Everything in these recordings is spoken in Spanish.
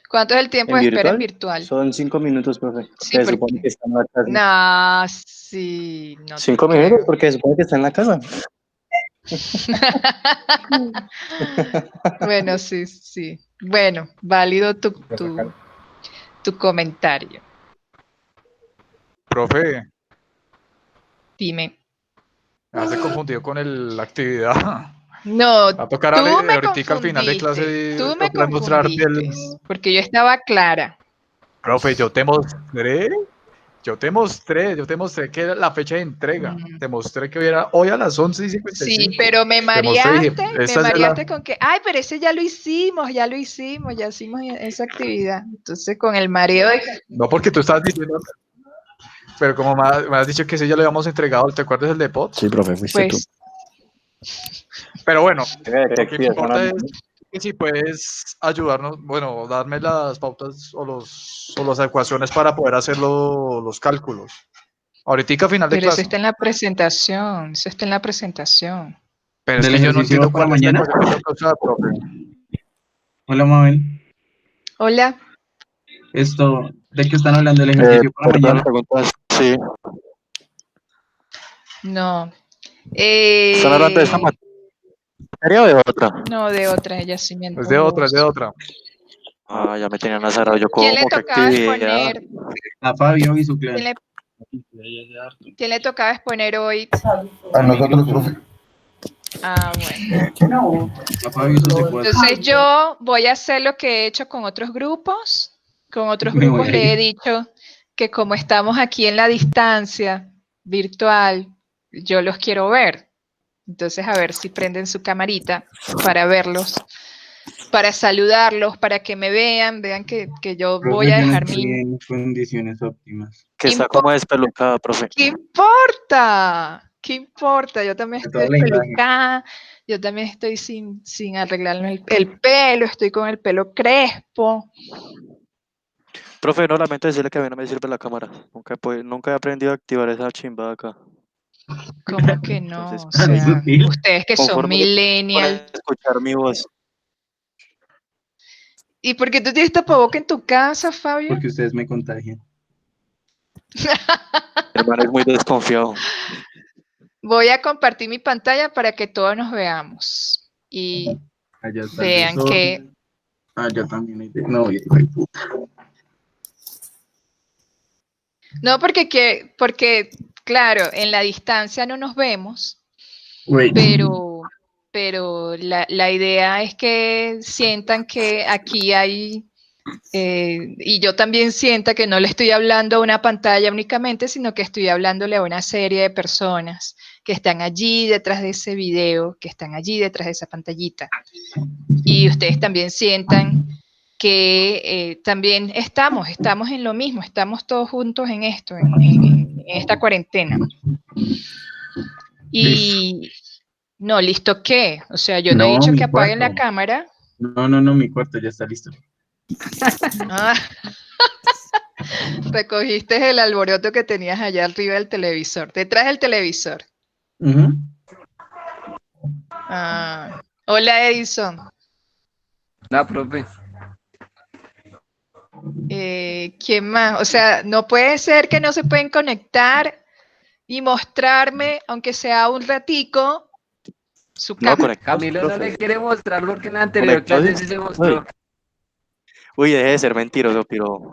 ¿Cuánto es el tiempo de espera en virtual? Son 5 minutos, profe. Sí, Se supone que está en la casa. No, sí, no 5 te minutos creo. porque se supone que está en la casa. Bueno, sí, sí. Bueno, válido tu comentario. Profe, Dime. me hace confundido con la actividad. No, Va a tocar tú me ahorita al final de confundiste, tú me para mostrarte confundiste, porque yo estaba clara. Profe, yo te mostré que era la fecha de entrega. Te mostré que era hoy a las 11:55. Sí, pero me Te mostré y dije, mareaste con que, ay, pero ese ya lo hicimos, ya hicimos esa actividad. Entonces, con el mareo de... No, porque tú estabas diciendo, pero como me has dicho que ese ya lo habíamos entregado, ¿te acuerdas el de POTS? Sí, profe, fuiste tú. Pero bueno, Lo que me importa es que si puedes ayudarnos, bueno, darme las pautas o las ecuaciones para poder hacer los cálculos. Ahorita a final de Pero eso clase. está en la presentación, Pero es que yo no entiendo cuál es la ecuación que tengo que usar, profe. Hola, Mabel. Hola. ¿De qué están hablando del ejercicio para mañana? Sí. No. ¿Están hablando de esta materia o de otra? No, de otra, ella sí me Es de otra. Ah, ya me tenían azarado. Yo como ¿Quién le tocaba exponer? A Fabio y su clase. ¿Quién le tocaba exponer hoy? A nosotros, profe. Ah, bueno. A Fabio y su secuaz. Entonces yo voy a hacer lo que he hecho con otros grupos. Con otros grupos le he dicho que como estamos aquí en la distancia virtual, yo los quiero ver. Entonces a ver si prenden su camarita para verlos, para saludarlos, para que me vean que yo voy a dejar mi... en condiciones óptimas. Que está como despelucada, profe. ¿Qué importa? ¿Qué importa? Yo también estoy despelucada, yo también estoy sin arreglarme el pelo, estoy con el pelo crespo. Profe, no, lamento decirle que a mí no me sirve la cámara. Nunca he aprendido a activar esa chimba acá. ¿Cómo que no? Entonces, O sea, ustedes que son millennials. Escuchar mi voz. ¿Y por qué tú tienes tapaboca en tu casa, Fabio? Porque ustedes me contagian. Mi hermano es muy desconfiado. Voy a compartir mi pantalla para que todos nos veamos y vean que... yo también. No, porque, claro, en la distancia no nos vemos, pero la idea es que sientan que aquí hay, y yo también sienta que no le estoy hablando a una pantalla únicamente, sino que estoy hablándole a una serie de personas que están allí detrás de ese video, que están allí detrás de esa pantallita. Y ustedes también sientan que también estamos en lo mismo, estamos todos juntos en esto, en esta cuarentena. Y no, ¿listo qué? O sea, yo no he dicho que apaguen la cámara. No, mi cuarto ya está listo. Ah, recogiste el alboroto que tenías allá arriba del televisor, detrás del televisor. Ah, hola, Edison. Hola, profe. ¿Quién más? O sea, no puede ser que no se pueden conectar y mostrarme, aunque sea un ratico, su cámara. Camilo no le quiere mostrar porque en la anterior clase sí se mostró. Uy, deje de ser mentiroso, piro.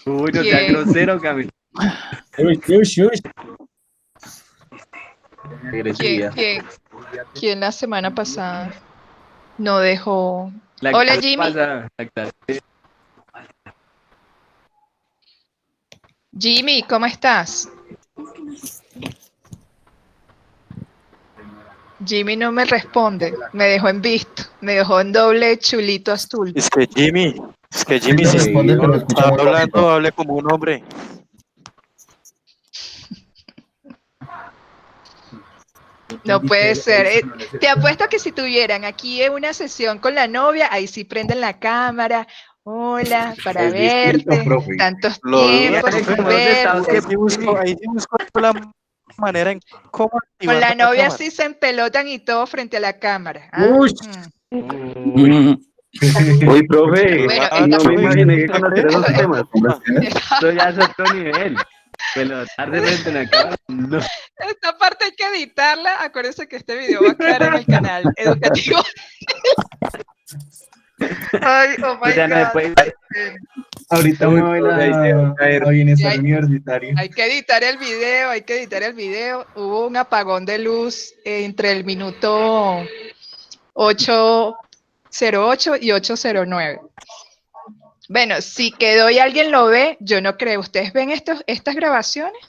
Uy, no sea grosero, Camilo. ¿Quién la semana pasada no dejó? Hola, Jimmy. Jimmy, ¿cómo estás? Jimmy no me responde, me dejó en visto, me dejó en doble chulito azul. Es que Jimmy si está hablando, hable como un hombre. No puede ser. Te apuesto que si tuvieran aquí una sesión con la novia, ahí sí prenden la cámara. Hola, para verte. Tantos tiempos sin verte. Ahí sí busco la manera en cómo activar con la novia cámara. sí se empelotan y todo frente a la cámara. ¿Ah? Uy, profe, Bueno, no me profe, imaginé que conocer esos temas. Esto ya es otro nivel. Pelotar de frente a una cámara. No. esta parte hay que editarla. Acuérdense que este video va a quedar en el canal educativo. Ay, oh O my sea, no se God. puede. Ahorita Uy, mueve profe, ahí se va a caer. a bienestar Hay- universitario. Hay que editar el video, hay que editar el video. Hubo un apagón de luz entre el minuto 8:08 y 8:09. Bueno, si quedó y alguien lo ve, yo no creo. ¿Ustedes ven estas grabaciones?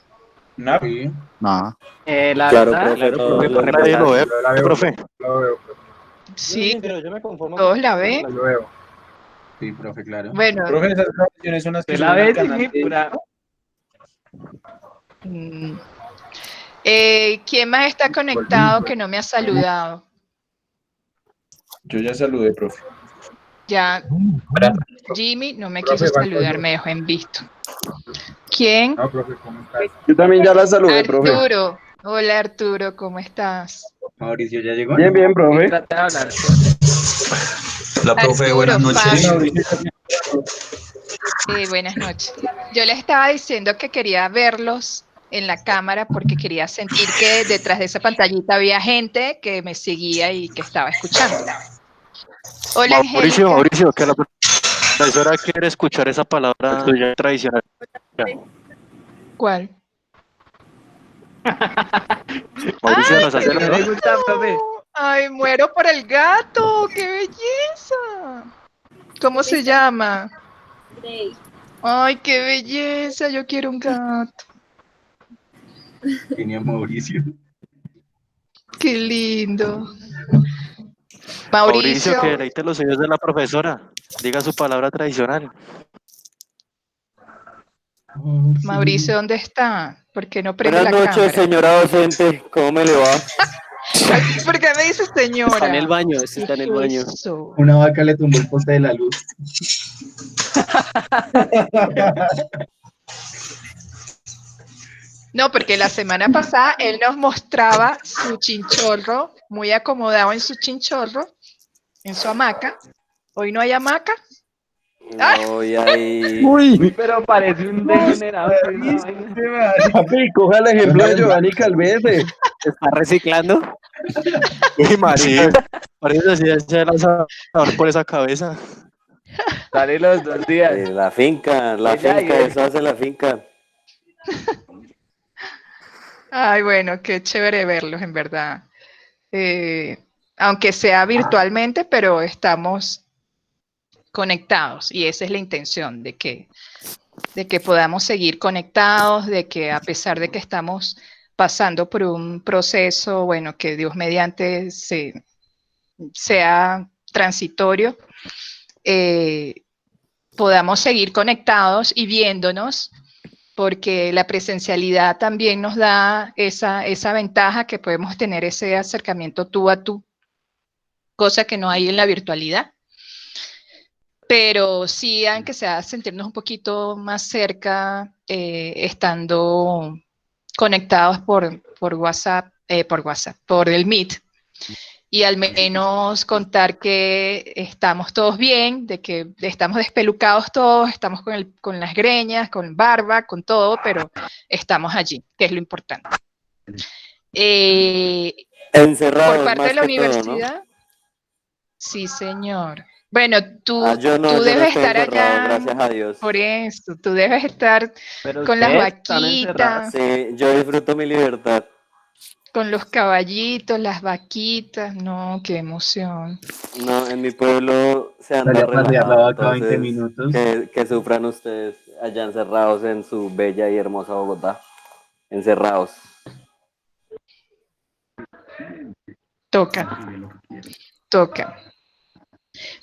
Sí. No. La Claro, verdad, profe, todos Profe, los nadie lo ve, Yo la veo, profe. la veo, Sí, Yo me conformo todos la ven. la veo. Sí, profe, claro. Bueno, Profe, esas grabaciones son las que de la suben al vez canal mi de- pura. mm, ¿quién más está conectado que no me ha saludado? Yo ya saludé, profe. Ya, Jimmy no me Profe, quiso ¿cuánto saludar, yo? me dejó en visto. ¿Quién? No, profe, ¿cómo estás? Yo también ya la saludé, profe. Arturo. Hola Arturo, ¿cómo estás? Mauricio ya llegó. Bien, bien, profe. Trata de hablar. Hola, profe, Arturo, buenas noches. Fabio. Buenas noches. Yo les estaba diciendo que quería verlos en la cámara porque quería sentir que detrás de esa pantallita había gente que me seguía y que estaba escuchando. Hola Angélica. Mauricio, que la profesora quiere escuchar esa palabra tradicional. ¿Cuál? Mauricio, ¡Ay, ¿nos qué hace el ¿No honor? le gusta, profe? ¡Ay, muero por el gato! ¡Qué belleza! ¿Cómo se llama? ¡Ay, qué belleza! Yo quiero un gato. Tenía Mauricio. ¡Qué lindo! Mauricio, que Mauricio, deleite los oídos de la profesora. Diga su palabra tradicional. Mauricio, ¿dónde está? ¿Por qué no prende Buenas la noches, cámara? señora docente. ¿Cómo me le va? Ay, ¿por qué me dice señora? Está en el baño, ¿Qué está en el es baño. eso? Una vaca le tumbó el poste de la luz. No, porque la semana pasada él nos mostraba su chinchorro, muy acomodado en su chinchorro, en su hamaca. Hoy no hay hamaca. No, y ahí. Uy, Pero parece un degenerado. que esa vaina. Papi, coja el ejemplo de Giovanni Calvese. ¿Está reciclando? uy, María. Parece que se ha lanzado por esa cabeza. Sale los 2 días. La finca, Ella y él. eso hace la finca. Ay, bueno, qué chévere verlos, en verdad. Aunque sea virtualmente, pero estamos conectados y esa es la intención de que podamos seguir conectados, de que a pesar de que estamos pasando por un proceso, bueno, que Dios mediante sea transitorio, podamos seguir conectados y viéndonos, porque la presencialidad también nos da esa ventaja que podemos tener ese acercamiento tú a tú, cosa que no hay en la virtualidad. Pero sí, aunque sea sentirnos un poquito más cerca, estando conectados por WhatsApp, por el Meet, y al menos contar que estamos todos bien, de que estamos despelucados todos, estamos con las greñas, con barba, con todo, pero estamos allí, que es lo importante. Encerrados Por parte más de la que todo, ¿no? universidad, sí, señor. Bueno, tú Yo no debes estoy estar encerrado, allá, gracias a Dios. por eso, tú debes estar Pero con las ustedes están encerrados. vaquitas, Sí, yo disfruto mi libertad. con los caballitos, las vaquitas, no, qué emoción. No, en mi pueblo se anda Salí a pasear la relajado, vaca 20 entonces minutos. que sufran ustedes allá encerrados en su bella y hermosa Bogotá. Encerrados. Toca.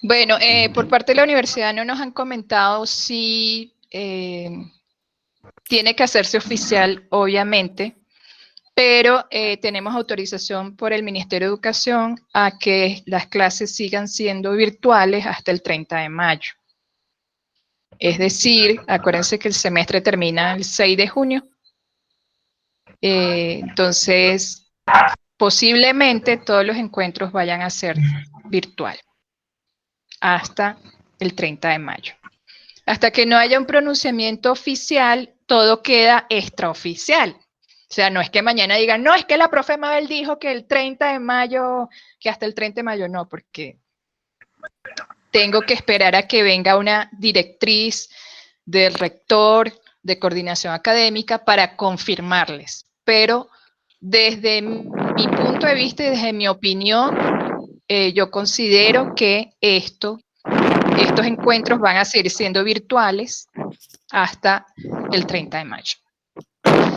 Bueno, por parte de la universidad no nos han comentado si tiene que hacerse oficial, obviamente, pero tenemos autorización por el Ministerio de Educación a que las clases sigan siendo virtuales hasta el 30 de mayo. Es decir, acuérdense que el semestre termina el 6 de junio. Entonces, posiblemente todos los encuentros vayan a ser virtual. hasta el 30 de mayo. Hasta que no haya un pronunciamiento oficial, todo queda extraoficial. O sea, no es que mañana digan, no, es que la profe Mabel dijo que el 30 de mayo, que hasta el 30 de mayo no, porque tengo que esperar a que venga una directriz del rector, de coordinación académica, para confirmarles. Pero desde mi punto de vista y desde mi opinión, yo considero que estos encuentros van a seguir siendo virtuales hasta el 30 de mayo.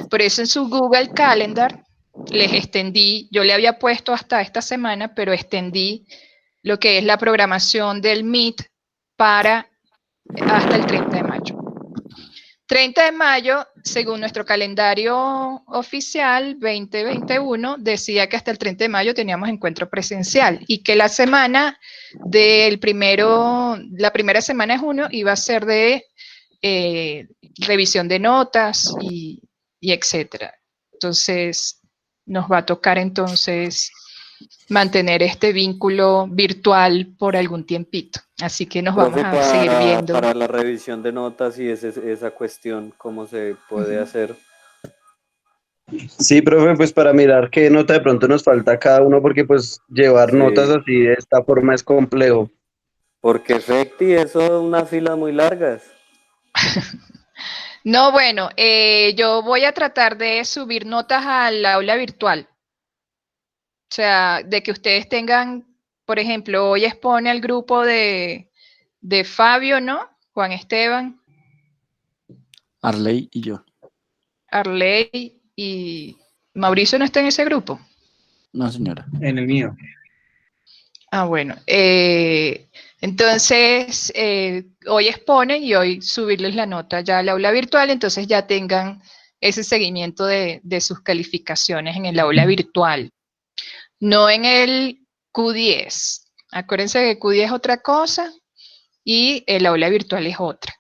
Por eso en su Google Calendar les extendí, yo le había puesto hasta esta semana, pero extendí lo que es la programación del Meet para hasta el 30 de mayo. 30 de mayo, según nuestro calendario oficial 2021, decía que hasta el 30 de mayo teníamos encuentro presencial y que la semana la primera semana de junio iba a ser de revisión de notas y etcétera. Entonces, nos va a tocar entonces mantener este vínculo virtual por algún tiempito. Así que nos Profe, vamos a seguir viendo. para la revisión de notas y esa cuestión, ¿cómo se puede hacer? Sí, profe, pues para mirar qué nota de pronto nos falta a cada uno, porque pues llevar Sí. notas así de esta forma es complejo. Porque efecti, eso son unas filas muy largas. No, bueno, yo voy a tratar de subir notas al aula virtual. O sea, de que ustedes tengan, por ejemplo, hoy expone al grupo de Fabio, ¿no? Juan Esteban, Arley y yo. Arley y Mauricio no está en ese grupo. No, señora. En el mío. Ah, bueno. Entonces, hoy exponen y hoy subirles la nota ya al aula virtual, entonces ya tengan ese seguimiento de sus calificaciones en el aula virtual, no en el Q10. Acuérdense que Q10 es otra cosa y el aula virtual es otra.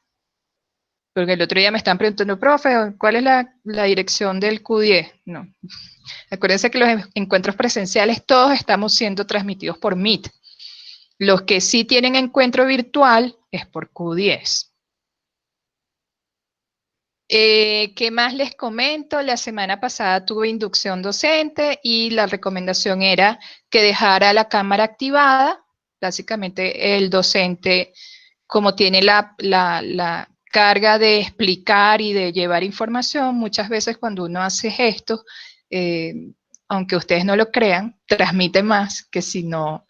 Porque el otro día me están preguntando, profe, ¿cuál es la dirección del Q10? No. Acuérdense que los encuentros presenciales todos estamos siendo transmitidos por Meet. Los que sí tienen encuentro virtual es por Q10. ¿Qué más les comento? La semana pasada tuve inducción docente y la recomendación era que dejara la cámara activada. Básicamente el docente, como tiene la carga de explicar y de llevar información, muchas veces cuando uno hace gestos, aunque ustedes no lo crean, transmite más que si no,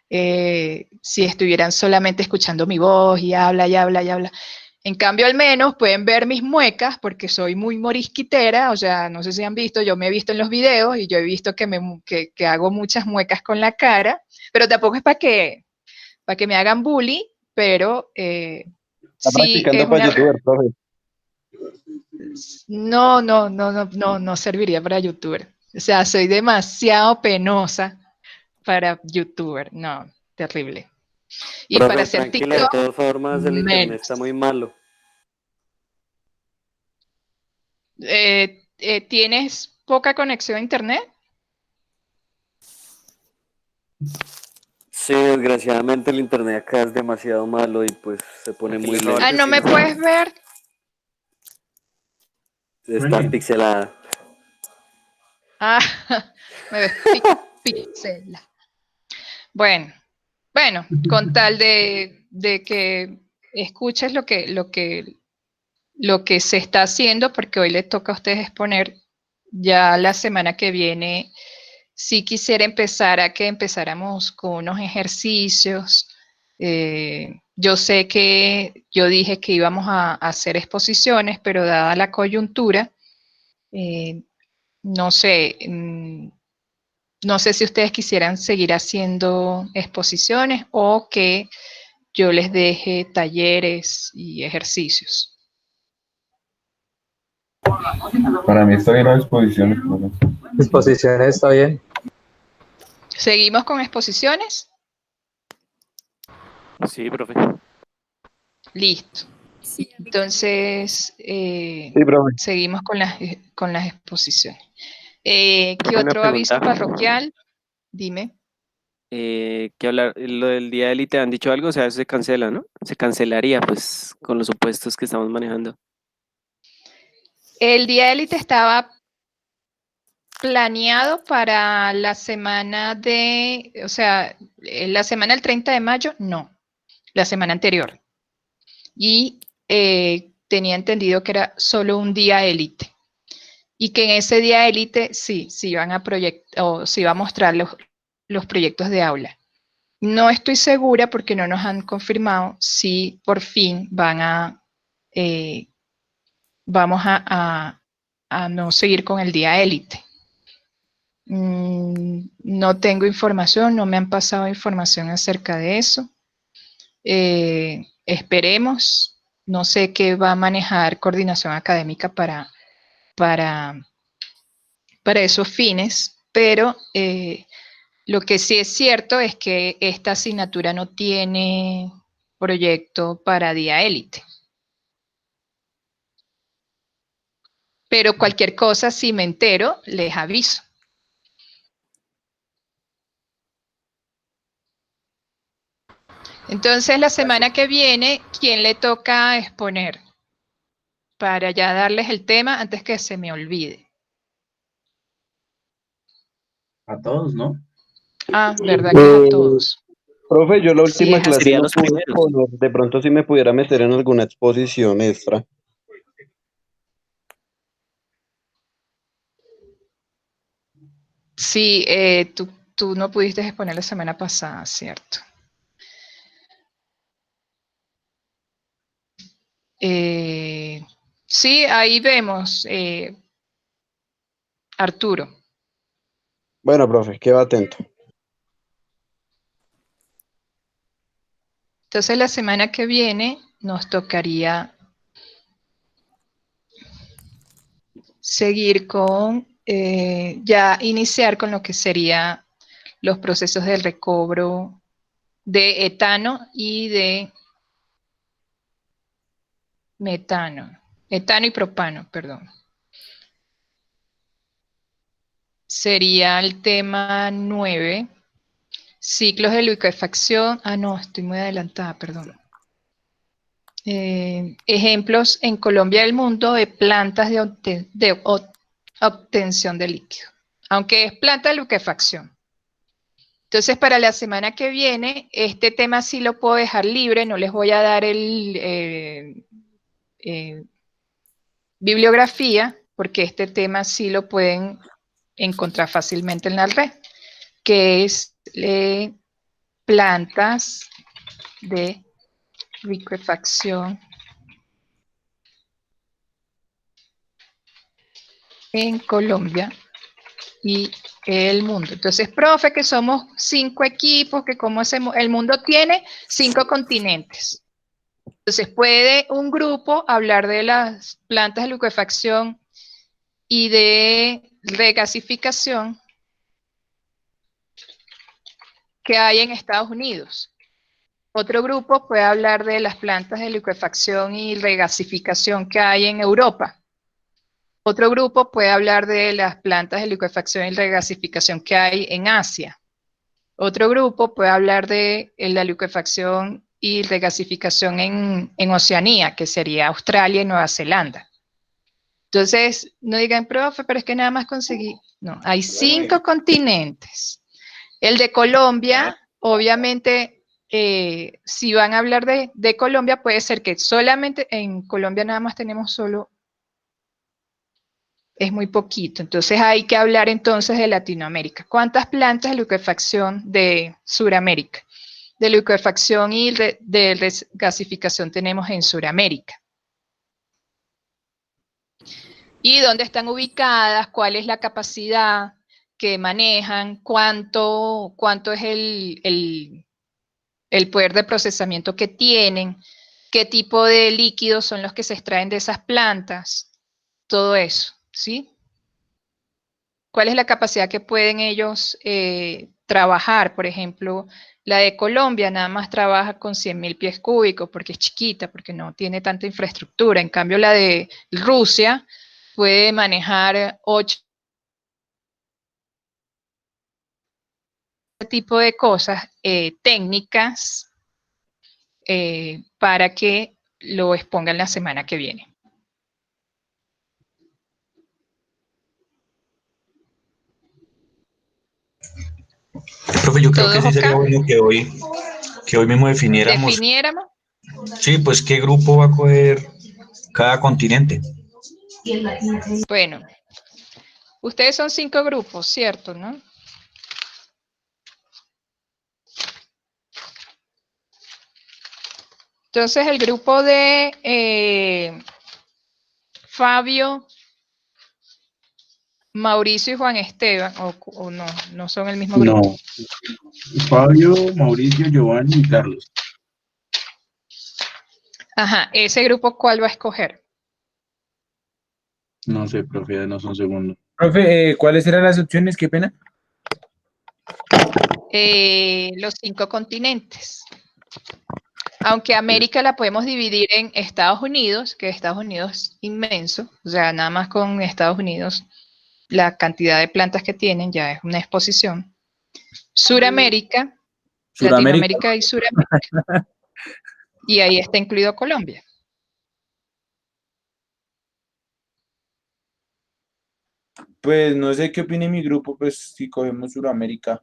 si estuvieran solamente escuchando mi voz y habla, y habla, y habla. En cambio, al menos pueden ver mis muecas, porque soy muy morisquitera, o sea, no sé si han visto, yo me he visto en los videos y yo he visto que hago muchas muecas con la cara, pero tampoco es para que me hagan bullying, pero Está sí practicando es para una... youtuber, profe. No serviría para youtuber. O sea, soy demasiado penosa para youtuber. No, terrible. Y Profe, para hacer tranquila, de TikTok, todas formas el internet menos. está muy malo. ¿Tienes poca conexión a internet? Sí, desgraciadamente el internet acá es demasiado malo y pues se pone muy lento. Ah, ¿no me puedes ver? Está pixelada. Ah, me ves pixela. Bueno, con tal de que escuches lo que se está haciendo, porque hoy les toca a ustedes exponer, ya la semana que viene, sí quisiera empezar a que empezáramos con unos ejercicios. Yo sé que yo dije que íbamos a hacer exposiciones, pero dada la coyuntura, no sé, no sé si ustedes quisieran seguir haciendo exposiciones o que yo les deje talleres y ejercicios. Para mí está bien la exposición. Exposiciones está bien. ¿Seguimos con exposiciones? Sí, profe. Listo. Entonces, Sí, profe. seguimos con las exposiciones. ¿Qué Una otro aviso pregunta. parroquial? Dime. que hablar, lo del día élite, ¿han dicho algo? O sea, eso se cancela, ¿no? Se cancelaría, pues, con los supuestos que estamos manejando. El día élite estaba planeado para la semana o sea, la semana del 30 de mayo, no, la semana anterior. Y tenía entendido que era solo un día élite. Y que en ese día élite sí iban a proyectar, o se iba a mostrar los proyectos de aula. No estoy segura porque no nos han confirmado si por fin vamos a no seguir con el día élite. No tengo información, no me han pasado información acerca de eso. Esperemos, no sé qué va a manejar coordinación académica para esos fines, pero lo que sí es cierto es que esta asignatura no tiene proyecto para día élite. Pero cualquier cosa, si me entero, les aviso. Entonces, la semana que viene, ¿quién le toca exponer? Para ya darles el tema antes que se me olvide. A todos, ¿no? Ah, verdad que es a todos. Profe, yo la Sí, última es clase Serían no los pude primeros. poner, de pronto si me pudiera meter en alguna exposición extra. Sí, tú no pudiste exponer la semana pasada, ¿cierto? Sí, ahí vemos, Arturo. Bueno, profe, quedo atento. Entonces la semana que viene nos tocaría seguir con, ya iniciar con lo que sería los procesos del recobro de etano y de metano, etano y propano, perdón. Sería el tema 9, ciclos de liquefacción. Ah, no, estoy muy adelantada, perdón. Ejemplos en Colombia y el mundo de plantas de obtención de líquido, aunque es planta de liquefacción. Entonces, para la semana que viene, este tema sí lo puedo dejar libre, no les voy a dar bibliografía, porque este tema sí lo pueden encontrar fácilmente en la red, que es plantas de liquefacción en Colombia y el mundo. Entonces, profe, que somos 5 equipos, que cómo hacemos, el mundo tiene 5 continentes. Entonces, puede un grupo hablar de las plantas de liquefacción y de regasificación que hay en Estados Unidos. Otro grupo puede hablar de las plantas de liquefacción y regasificación que hay en Europa. Otro grupo puede hablar de las plantas de liquefacción y regasificación que hay en Asia. Otro grupo puede hablar de la liquefacción y regasificación en Oceanía, que sería Australia y Nueva Zelanda. Entonces, no digan, profe, pero es que nada más conseguí. No, hay 5 continentes. El de Colombia, obviamente, si van a hablar de Colombia, puede ser que solamente en Colombia nada más tenemos solo, es muy poquito. Entonces hay que hablar entonces de Latinoamérica. ¿Cuántas plantas de liquefacción de Sudamérica? De liquefacción y de regasificación tenemos en Sudamérica. ¿Y dónde están ubicadas? ¿Cuál es la capacidad que manejan? ¿Cuánto es el poder de procesamiento que tienen? ¿Qué tipo de líquidos son los que se extraen de esas plantas? Todo eso, ¿sí? ¿Cuál es la capacidad que pueden ellos trabajar? Por ejemplo, la de Colombia nada más trabaja con 100.000 pies cúbicos porque es chiquita, porque no tiene tanta infraestructura. En cambio, la de Rusia puede manejar 8 tipo de cosas técnicas para que lo expongan la semana que viene. Profe, yo creo que ¿Todos sí sería acá? bueno que hoy mismo definiéramos, ¿Definiéramos? sí, pues qué grupo va a coger cada continente. Bueno, ustedes son 5 grupos, ¿cierto, no? Entonces, el grupo de Fabio, Mauricio y Juan Esteban, o no son el mismo grupo. No. Fabio, Mauricio, Giovanni y Carlos. Ajá, ese grupo, ¿cuál va a escoger? No sé, profe, denos un segundo. Profe, ¿cuáles eran las opciones? Qué pena. Los 5 continentes. Aunque América la podemos dividir en Estados Unidos, que Estados Unidos es inmenso, o sea, nada más con Estados Unidos, la cantidad de plantas que tienen ya es una exposición. Suramérica, Latinoamérica y Suramérica. Y ahí está incluido Colombia. Pues no sé qué opine mi grupo, pues si cogemos Sudamérica.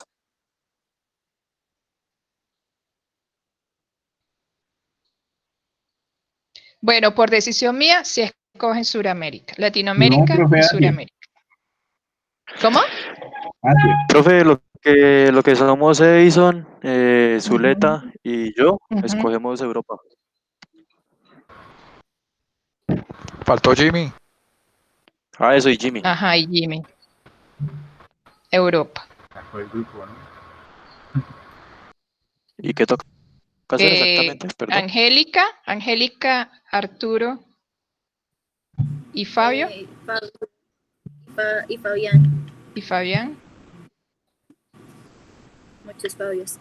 Bueno, por decisión mía, si escogen Suramérica, Latinoamérica No, profe, y Asia. Suramérica. ¿Cómo? Asia. Profe, lo que somos Edison, Zuleta y yo, escogemos Europa. Faltó Jimmy. Ah, eso y Jimmy. Ajá, y Jimmy. Europa. El grupo, ¿no? ¿Y qué toca hacer exactamente? Perdón. Angélica, Arturo y Fabio. Y Fabián. Y Fabián. Muchos Fabios.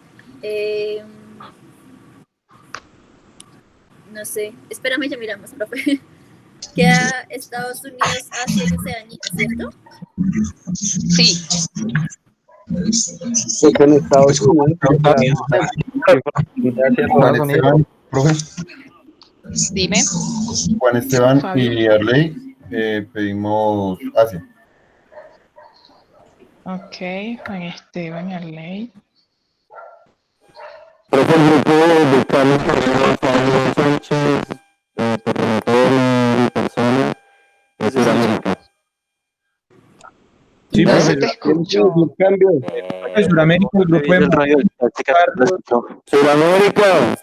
No sé. Espérame, ya miramos, profe. Queda Estados Unidos, Asia y Oceanía, ¿cierto? Sí. Con Estados Unidos. Juan Esteban, profe. Dime. Juan Esteban Fabio. y Arley, pedimos Asia. Ok, Juan Esteban, Arley. Profe, el grupo de Carlos Carrera, Pablo Sánchez, mi persona, es Sudamérica. Sí, No profe, se te escuchó. de Sudamérica, el grupo de Sudamérica.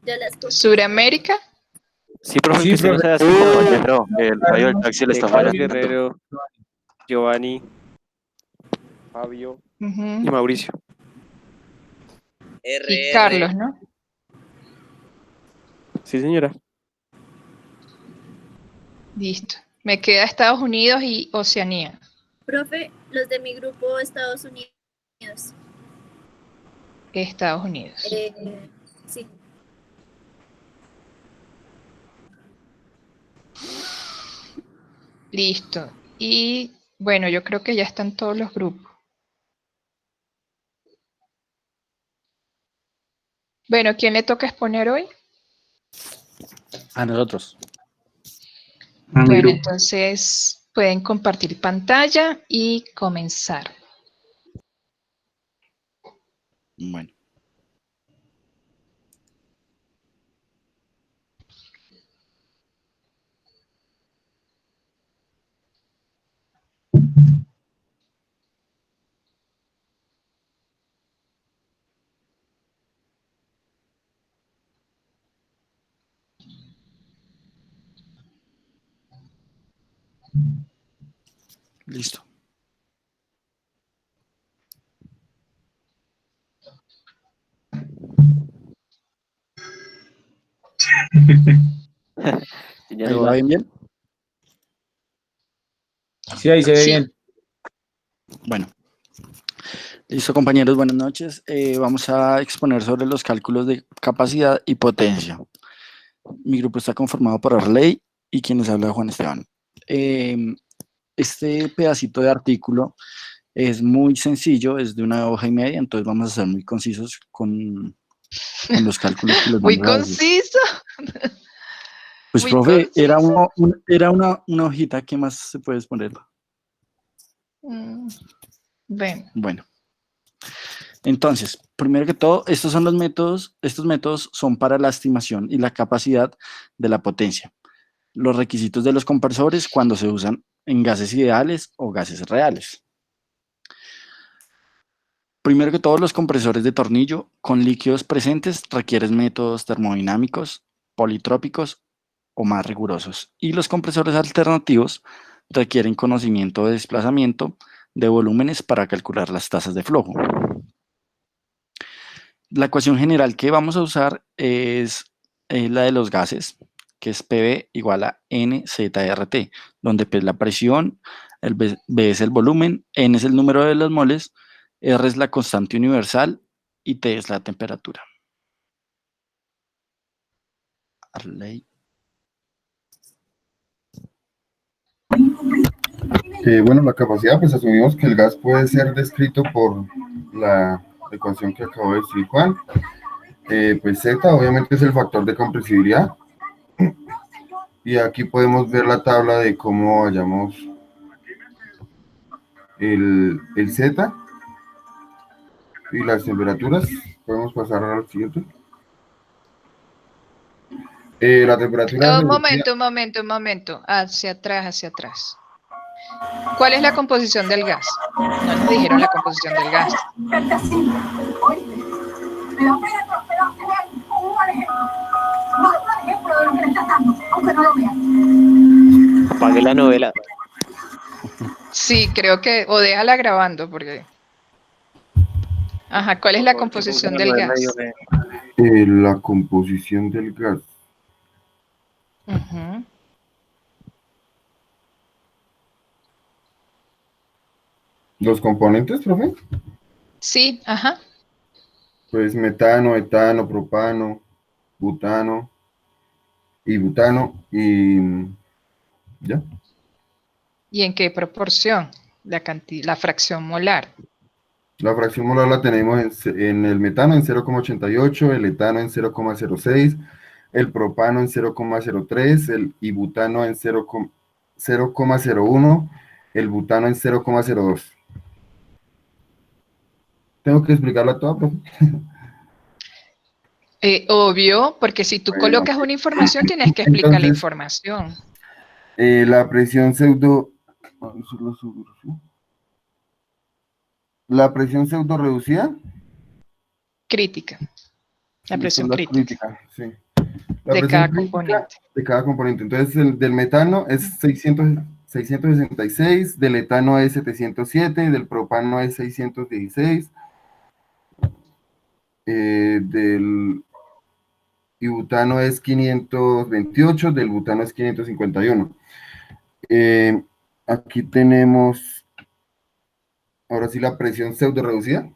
Ya la escuché. Suramérica. Sí, profe, Sí, que usted no profe. se haya escuchado, compañero, el radio del taxi le está Carlos fallando. Guerrero, Giovanni, Fabio y Mauricio. Y Carlos, ¿no? Sí, señora. Listo. Me queda Estados Unidos y Oceanía. Profe, los de mi grupo Estados Unidos. Estados Unidos. Sí. Listo. Y bueno, yo creo que ya están todos los grupos. Bueno, ¿quién le toca exponer hoy? A nosotros. Bueno, entonces pueden compartir pantalla y comenzar. Bueno. Listo. Ya ¿Ahí no la va. ven bien? Sí, ahí se ve bien. Bueno. Listo, compañeros, buenas noches. Vamos a exponer sobre los cálculos de capacidad y potencia. Mi grupo está conformado por Arley y quienes habla Juan Esteban. Este pedacito de artículo Es muy sencillo, es de 1 hoja y media, entonces vamos a ser muy concisos con los cálculos que les Muy vamos a decir. conciso. Pues, Muy profe, era, conciso. era una hojita, ¿qué más se puede exponer? Ven. Bueno, entonces, primero que todo, estos métodos son para la estimación y la capacidad de la potencia. Los requisitos de los compresores cuando se usan en gases ideales o gases reales. Primero que todo, los compresores de tornillo con líquidos presentes requieren métodos termodinámicos, politrópicos o más rigurosos. Y los compresores alternativos requieren conocimiento de desplazamiento de volúmenes para calcular las tasas de flujo. La ecuación general que vamos a usar es la de los gases, que es PV igual a NZRT, donde pues, la presión, el B es el volumen, N es el número de los moles, R es la constante universal y T es la temperatura. Arley. Bueno, la capacidad, pues asumimos que el gas puede ser descrito por la ecuación que acabo de decir Juan. Pues Z obviamente es el factor de compresibilidad. Y aquí podemos ver la tabla de cómo hallamos el Z y las temperaturas. Podemos pasar al siguiente. La temperatura Un reducida. momento. Hacia atrás. ¿Cuál es la composición del gas? No nos dijeron la composición del gas. Apague la novela. Sí, creo que, o déjala grabando, porque... Ajá, ¿cuál es la composición del gas? La composición del gas. Ujú. ¿Los componentes, profe? Sí, ajá. Pues metano, etano, propano, butano y ya. ¿Y en qué proporción? La fracción molar. La fracción molar la tenemos en el metano en 0,88, el etano en 0,06, el propano en 0,03, el ibutano en 0,01, el butano en 0,02. ¿Tengo que explicarla toda, profe? Obvio, porque si tú colocas una información, tienes que explicar la Entonces, información. La presión pseudo reducida. Crítica. La Sí, presión la crítica. sí. La De presión cada crítica componente. de cada componente. Entonces, el del metano es 666, del etano es 707, del propano es 616, del ibutano es 528, del butano es 551. Aquí tenemos, ahora sí, la presión pseudo reducida.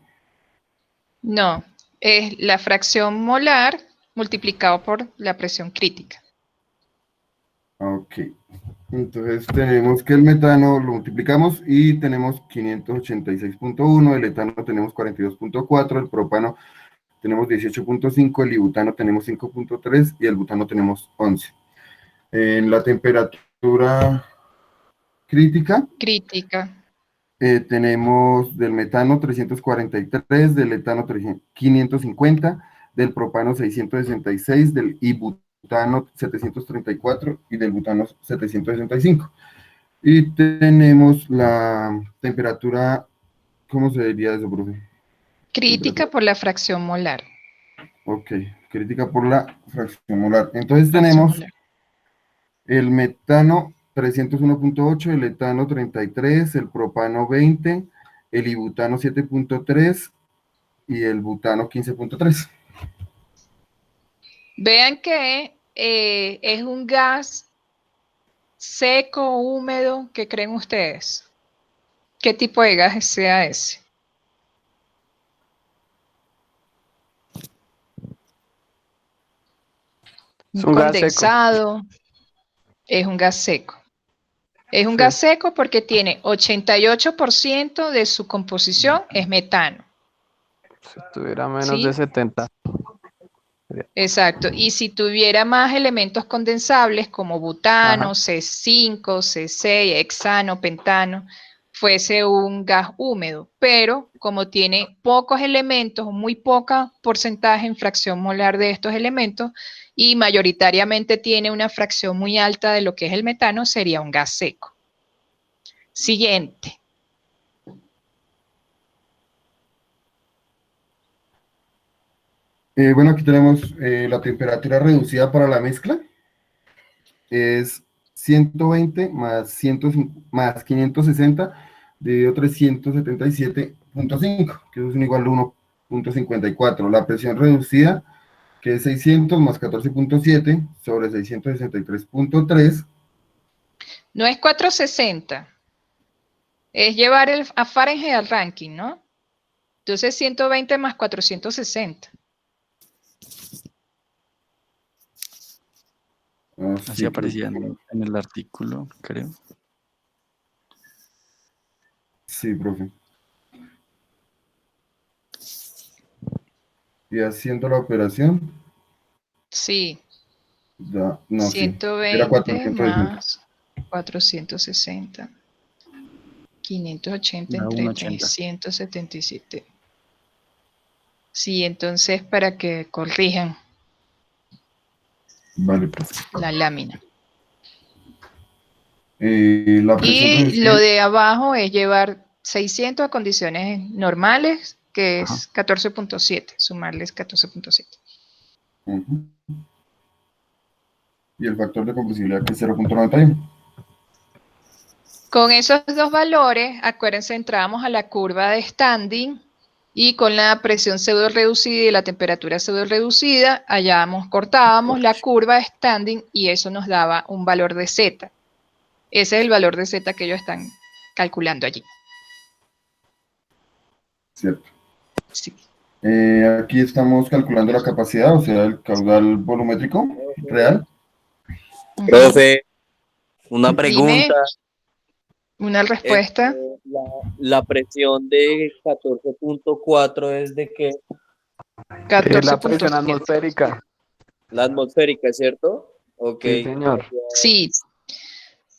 No, es la fracción molar multiplicado por la presión crítica. Ok. Entonces tenemos que el metano lo multiplicamos y tenemos 586.1, el etano tenemos 42.4, el propano tenemos 18.5, el ibutano tenemos 5.3 y el butano tenemos 11. En la temperatura crítica. Tenemos del metano 343, del etano 550, del propano 666, del ibutano 734 y del butano 765. Y tenemos la temperatura, ¿cómo se diría eso, profe? Crítica por la fracción molar. Ok, crítica por la fracción molar. Entonces tenemos el metano 301.8, el etano 33, el propano 20, el ibutano 7.3 y el butano 15.3. Vean que es un gas seco, húmedo, ¿qué creen ustedes? ¿Qué tipo de gas sea ese? Es un gas seco. Condensado, es un gas seco. Es un gas seco porque tiene 88% de su composición es metano. Si tuviera menos ¿Sí? de 70. Exacto. Y si tuviera más elementos condensables como butano, Ajá. C5, C6, hexano, pentano, fuese un gas húmedo. Pero como tiene pocos elementos, muy poca porcentaje en fracción molar de estos elementos, y mayoritariamente tiene una fracción muy alta de lo que es el metano, sería un gas seco. Siguiente. Bueno, aquí tenemos la temperatura reducida para la mezcla. Es 120 más 105 más 560 dividido 377.5, que eso es igual a 1.54. La presión reducida, que es 600 más 14.7 sobre 663.3. No es 460. Es llevar a Fahrenheit al ranking, ¿no? Entonces 120 más 460. Así aparecía en el artículo, creo. Sí, profe. Y haciendo la operación, Sí. no, sí, 120 era 460. más 460. 580 Da entre 1.80. 377. Sí, entonces para que corrijan Vale, profe. la lámina. La presión Y reducida. lo de abajo es llevar 600 a condiciones normales, que es 14.7, sumarles 14.7. Ujú. Y el factor de combustibilidad, que es 0.91. Con esos dos valores, acuérdense, entramos a la curva de standing y con la presión pseudo reducida y la temperatura pseudo reducida, cortábamos la curva de standing y eso nos daba un valor de Z. Ese es el valor de Z que ellos están calculando allí. Cierto. Sí. Aquí estamos calculando la capacidad, o sea, el caudal volumétrico real. Profe, una pregunta. Una respuesta. La presión de 14.4 es de qué? La presión atmosférica. La atmosférica, ¿cierto? Ok. Sí, señor. Sí,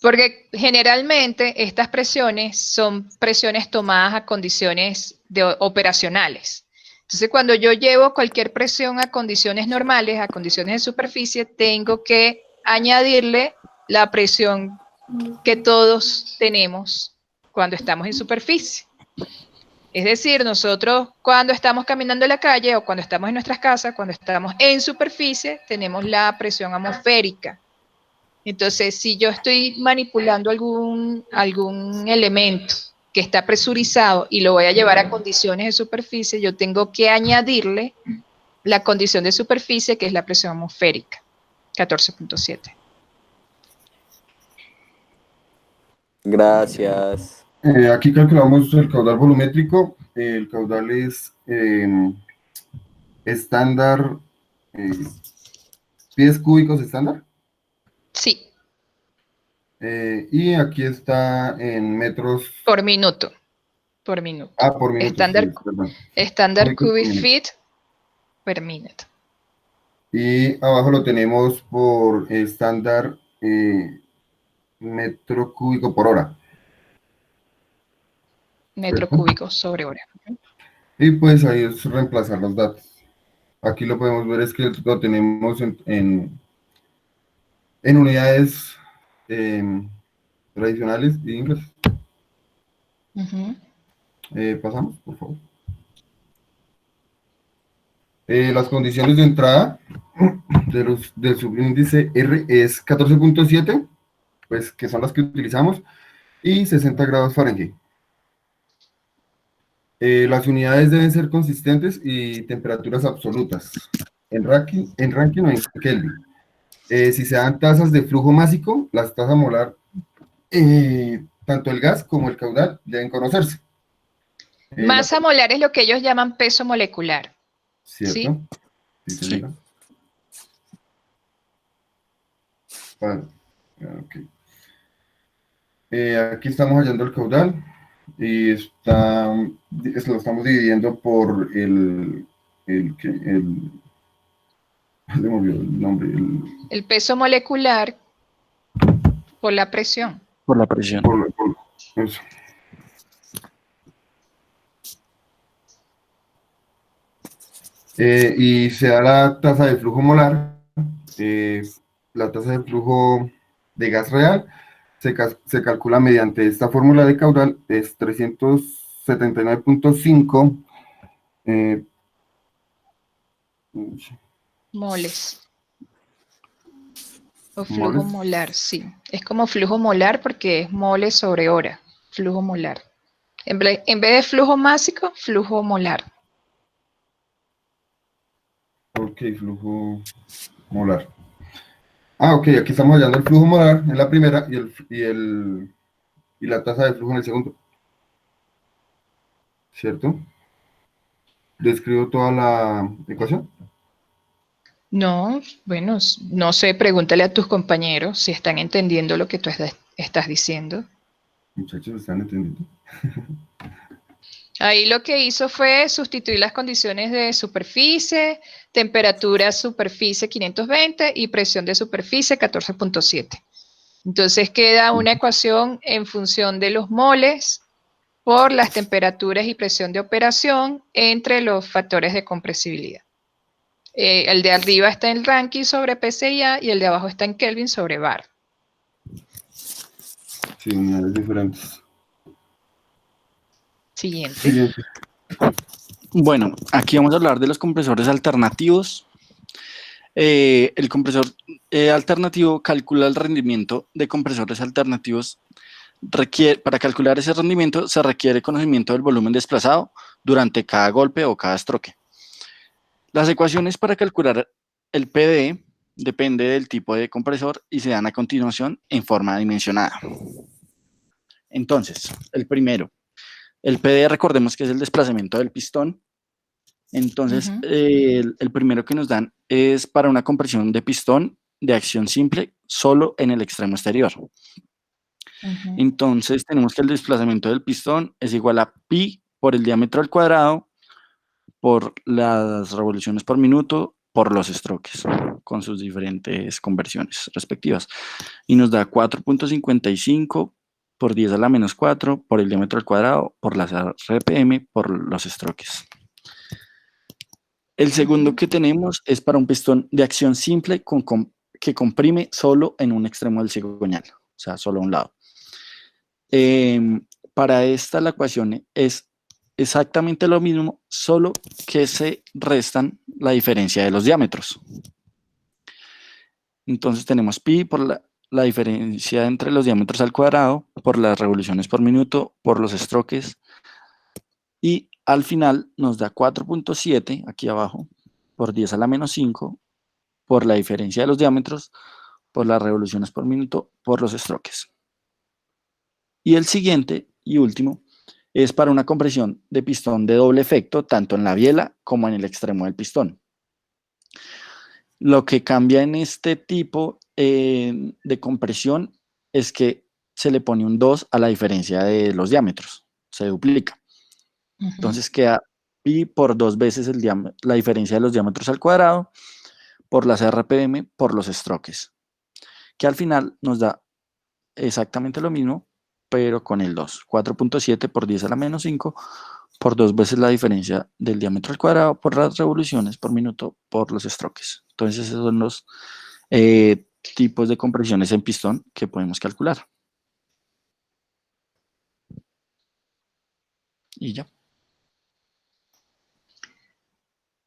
porque generalmente estas presiones son presiones tomadas a condiciones operacionales. Entonces, cuando yo llevo cualquier presión a condiciones normales, a condiciones de superficie, tengo que añadirle la presión que todos tenemos cuando estamos en superficie. Es decir, nosotros cuando estamos caminando en la calle o cuando estamos en nuestras casas, cuando estamos en superficie, tenemos la presión atmosférica. Entonces, si yo estoy manipulando algún elemento que está presurizado y lo voy a llevar a condiciones de superficie, yo tengo que añadirle la condición de superficie, que es la presión atmosférica, 14.7. Gracias. Aquí calculamos el caudal volumétrico. El caudal es estándar, pies cúbicos estándar. Sí. Y aquí está en metros. Por minuto. Por minuto. Ah, por minuto. Estándar Cúbicos cubic por minuto. feet per minute. Y abajo lo tenemos por estándar metro cúbico por hora. Metro ¿Cierto? cúbico sobre hora. Y pues ahí es reemplazar los datos. Aquí lo podemos ver, es que lo tenemos en unidades tradicionales y inglés. Pasamos, por favor. Las condiciones de entrada del subíndice R es 14.7, pues que son las que utilizamos, y 60 grados Fahrenheit. Las unidades deben ser consistentes y temperaturas absolutas, en Rankine o en Kelvin. Si se dan tasas de flujo másico, las tasas molar, tanto el gas como el caudal, deben conocerse. Masa molar es lo que ellos llaman peso molecular. ¿Cierto? Sí. Vale. Ok. Aquí estamos hallando el caudal y lo estamos dividiendo por se me olvidó el nombre, El peso molecular por la presión. Por la presión. Eso. Y se da la tasa de flujo molar, la tasa de flujo de gas real, se calcula mediante esta fórmula de caudal, es 379.5 moles. O flujo molar, sí. Es como flujo molar porque es moles sobre hora. Flujo molar. En vez de flujo másico, flujo molar. Ok, flujo molar. Ok, aquí estamos hallando el flujo molar en la primera y la tasa de flujo en el segundo. ¿Cierto? ¿Describo toda la ecuación? No, bueno, no sé, pregúntale a tus compañeros si están entendiendo lo que tú estás diciendo. Muchachos, ¿están entendiendo? Ahí lo que hizo fue sustituir las condiciones de superficie, temperatura superficie 520 y presión de superficie 14.7. Entonces queda una ecuación en función de los moles por las temperaturas y presión de operación entre los factores de compresibilidad. El de arriba está en Rankine sobre PCIA y el de abajo está en Kelvin sobre bar. Sí, unidades diferentes. Siguiente. Bueno, aquí vamos a hablar de los compresores alternativos. El compresor alternativo calcula el rendimiento de compresores alternativos. Para calcular ese rendimiento se requiere conocimiento del volumen desplazado durante cada golpe o cada estroque. Las ecuaciones para calcular el PD depende del tipo de compresor y se dan a continuación en forma dimensionada. Entonces, el primero, el PD, recordemos que es el desplazamiento del pistón. Entonces, el primero que nos dan es para una compresión de pistón de acción simple solo en el extremo exterior. Entonces, tenemos que el desplazamiento del pistón es igual a pi por el diámetro al cuadrado por las revoluciones por minuto por los estroques, con sus diferentes conversiones respectivas. Y nos da 4.55 por 10 a la menos 4 por el diámetro al cuadrado por las RPM por los estroques. El segundo que tenemos es para un pistón de acción simple que comprime solo en un extremo del cigüeñal, o sea, solo a un lado. Para esta la ecuación es exactamente lo mismo, solo que se restan la diferencia de los diámetros. Entonces tenemos pi por la diferencia entre los diámetros al cuadrado, por las revoluciones por minuto, por los estroques, y al final nos da 4.7 aquí abajo, por 10 a la menos 5, por la diferencia de los diámetros, por las revoluciones por minuto, por los estroques. Y el siguiente y último es para una compresión de pistón de doble efecto, tanto en la biela como en el extremo del pistón. Lo que cambia en este tipo de compresión es que se le pone un 2 a la diferencia de los diámetros, se duplica. Entonces queda pi por 2 veces la diferencia de los diámetros al cuadrado por las RPM por los estroques, que al final nos da exactamente lo mismo, pero con el 2, 4.7 por 10 a la menos 5, por 2 veces la diferencia del diámetro al cuadrado por las revoluciones por minuto por los estroques. Entonces esos son los tipos de compresiones en pistón que podemos calcular. Y ya.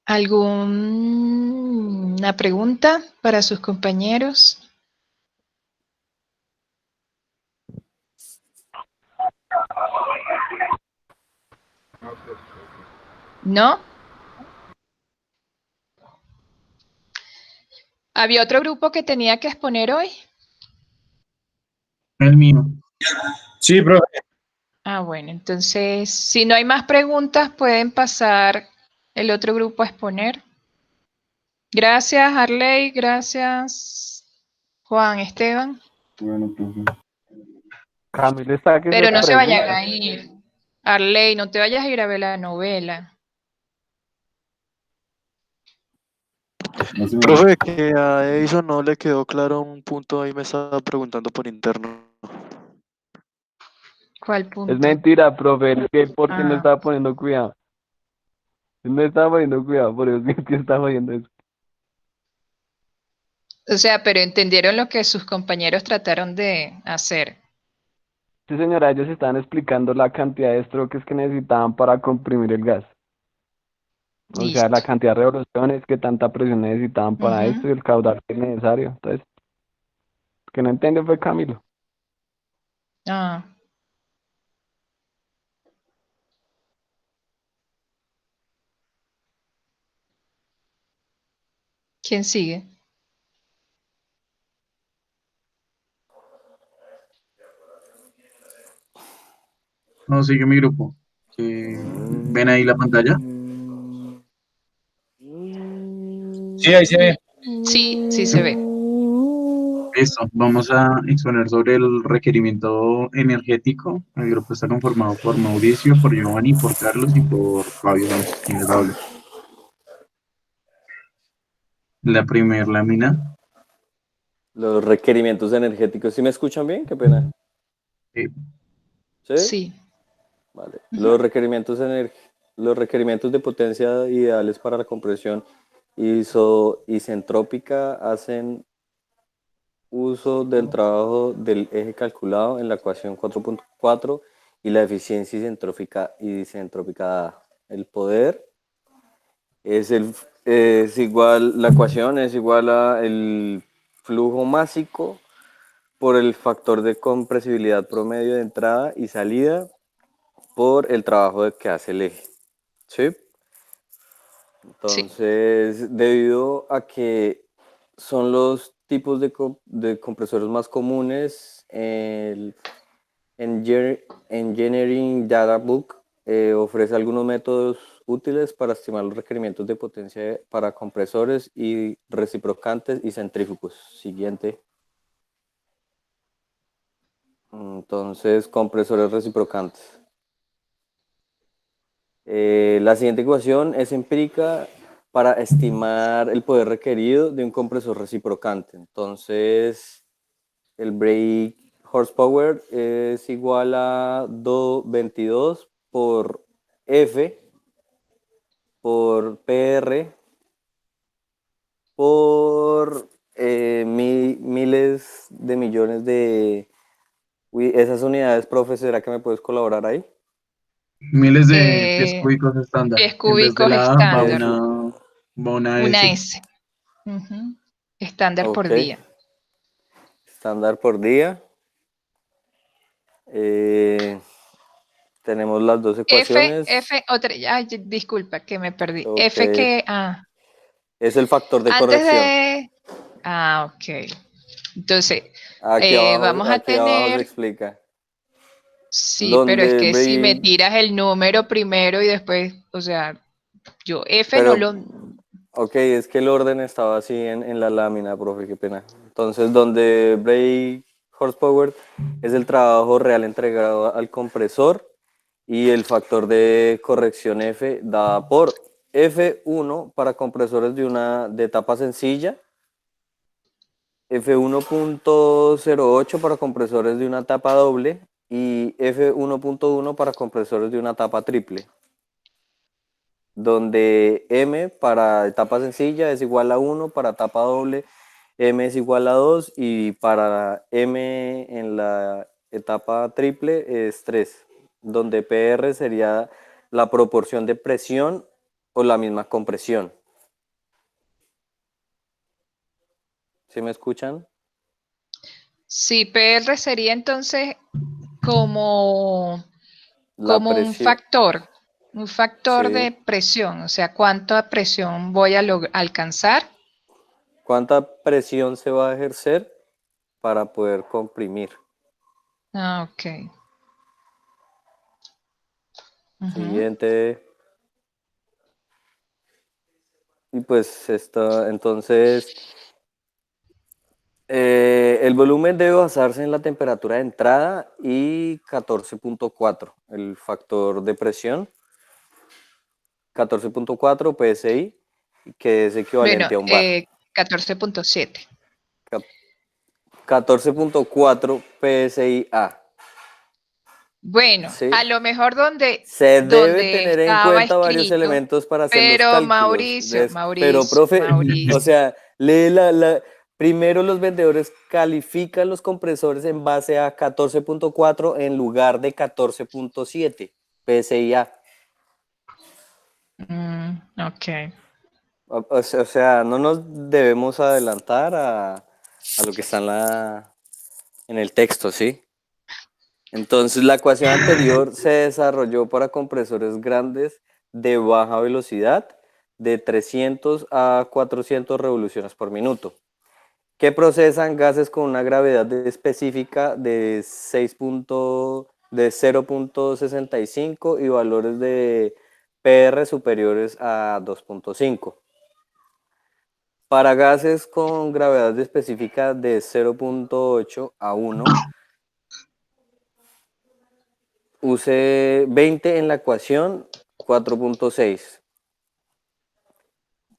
¿Alguna pregunta para sus compañeros? ¿No? ¿Había otro grupo que tenía que exponer hoy? El mío. Sí, profe. Bueno, entonces, si no hay más preguntas, pueden pasar el otro grupo a exponer. Gracias, Arley. Gracias, Juan Esteban. Bueno, profe. Camilo está que Pero no se vayan pregunta. a ir. Arley, no te vayas a ir a ver la novela. No se me va. Profe, que a Edison no le quedó claro un punto ahí, me estaba preguntando por interno. ¿Cuál Es punto? mentira, profe, es que porque no Ah, estaba poniendo cuidado. No estaba poniendo cuidado, por eso es que estaba viendo eso. o sea, pero entendieron lo que sus compañeros trataron de hacer. Sí, señora, ellos estaban explicando la cantidad de strokes que necesitaban para comprimir el gas. O sea, la Listo. cantidad de revoluciones, que tanta presión necesitaban para esto Ujú. y el caudal que es necesario. Entonces, que no entendió fue Camilo. Ah, ¿quién sigue? No, sigue mi grupo. ¿Ven ahí la pantalla? Sí, ahí se ve. Sí, sí se ve. Listo, vamos a exponer sobre el requerimiento energético. El grupo está conformado por Mauricio, por Giovanni, por Carlos y por Fabio Sánchez, quien les habla. La primera lámina. Los requerimientos energéticos. ¿Sí me escuchan bien? Qué pena. eh, ¿Sí? Sí. Vale. Ujú. Los requerimientos de potencia ideales para la compresión isentrópica hacen uso del trabajo del eje calculado en la ecuación 4.4 y la eficiencia isentrópica dada. El poder es igual, la ecuación es igual a el flujo másico por el factor de compresibilidad promedio de entrada y salida por el trabajo que hace el eje. ¿Sí? Entonces, debido a que son los tipos de compresores más comunes, el Engineering Data Book ofrece algunos métodos útiles para estimar los requerimientos de potencia para compresores y reciprocantes y centrífugos. Siguiente. Entonces, compresores reciprocantes. La siguiente ecuación es empírica para estimar el poder requerido de un compresor reciprocante. Entonces, el brake horsepower es igual a 22 por F por PR por miles de millones de... Uy, esas unidades, profe, ¿será que me puedes colaborar ahí? miles de pies cúbicos estándar. Pies En vez de cúbicos la A va estándar. una Una S. S. Ujú. Estándar por Ok. día. Estándar por día. Tenemos las dos ecuaciones. Otra, ay, disculpa que me perdí. Ok. F que, Es el factor de antes corrección. de, ok. Entonces, Aquí vamos a abajo se tener, explica. sí, pero es Donde el que si me brake, tiras el número primero y después, o sea, yo F no pero, lo, ok, es que el orden estaba así en la lámina, profe, qué pena. Entonces, donde brake horsepower es el trabajo real entregado al compresor y el factor de corrección F dada por F1 para compresores de etapa sencilla, F1.08 para compresores de una tapa doble y F1.1 para compresores de una tapa triple, donde M para etapa sencilla es igual a 1, para tapa doble M es igual a 2 y para M en la etapa triple es 3, donde PR sería la proporción de presión o la misma compresión. ¿Sí me escuchan? sí, PR sería entonces como, La como presión. un factor Sí. de presión, o sea, cuánta presión voy a alcanzar. ¿Cuánta presión se va a ejercer para poder comprimir? Ok. Ujú. Siguiente. Y pues entonces El volumen debe basarse en la temperatura de entrada y 14.4, el factor de presión, 14.4 PSI, que es Bueno, equivalente a un bar. 14.7. 14.4 PSI-A. Bueno, ¿Sí? a lo mejor donde Se debe donde tener en estaba cuenta varios escrito, elementos para hacer los pero cálculos. Mauricio, Pero, profe, o Mauricio. sea, lee primero los vendedores califican los compresores en base a 14.4 en lugar de 14.7 PSI-A. Ok. O sea, no nos debemos adelantar a lo que está en el texto, ¿sí? Entonces, la ecuación anterior se desarrolló para compresores grandes de baja velocidad, de 300 a 400 revoluciones por minuto, que procesan gases con una gravedad específica de 0.65 y valores de PR superiores a 2.5. Para gases con gravedad específica de 0.8 a 1, use 20 en la ecuación 4.6.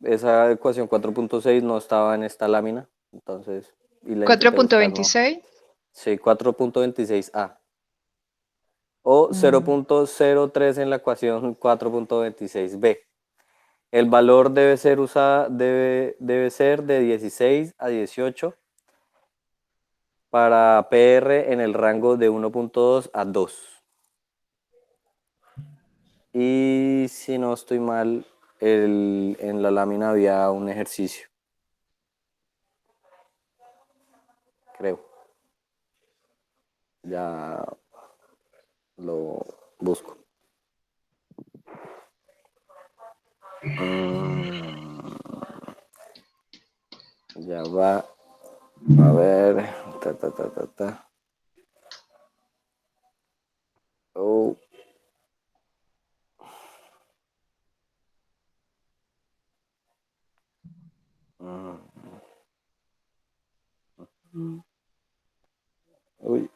Esa ecuación 4.6 no estaba en esta lámina, entonces, y la intenté buscar, ¿no? 4.26. Sí, 4.26A. O 0.03 en la ecuación 4.26B. El valor debe ser de 16 a 18 para PR en el rango de 1.2 a 2. Y si no estoy mal, en la lámina había un ejercicio. Creo. Ya lo busco. Ya va. A ver. Oh. Uy.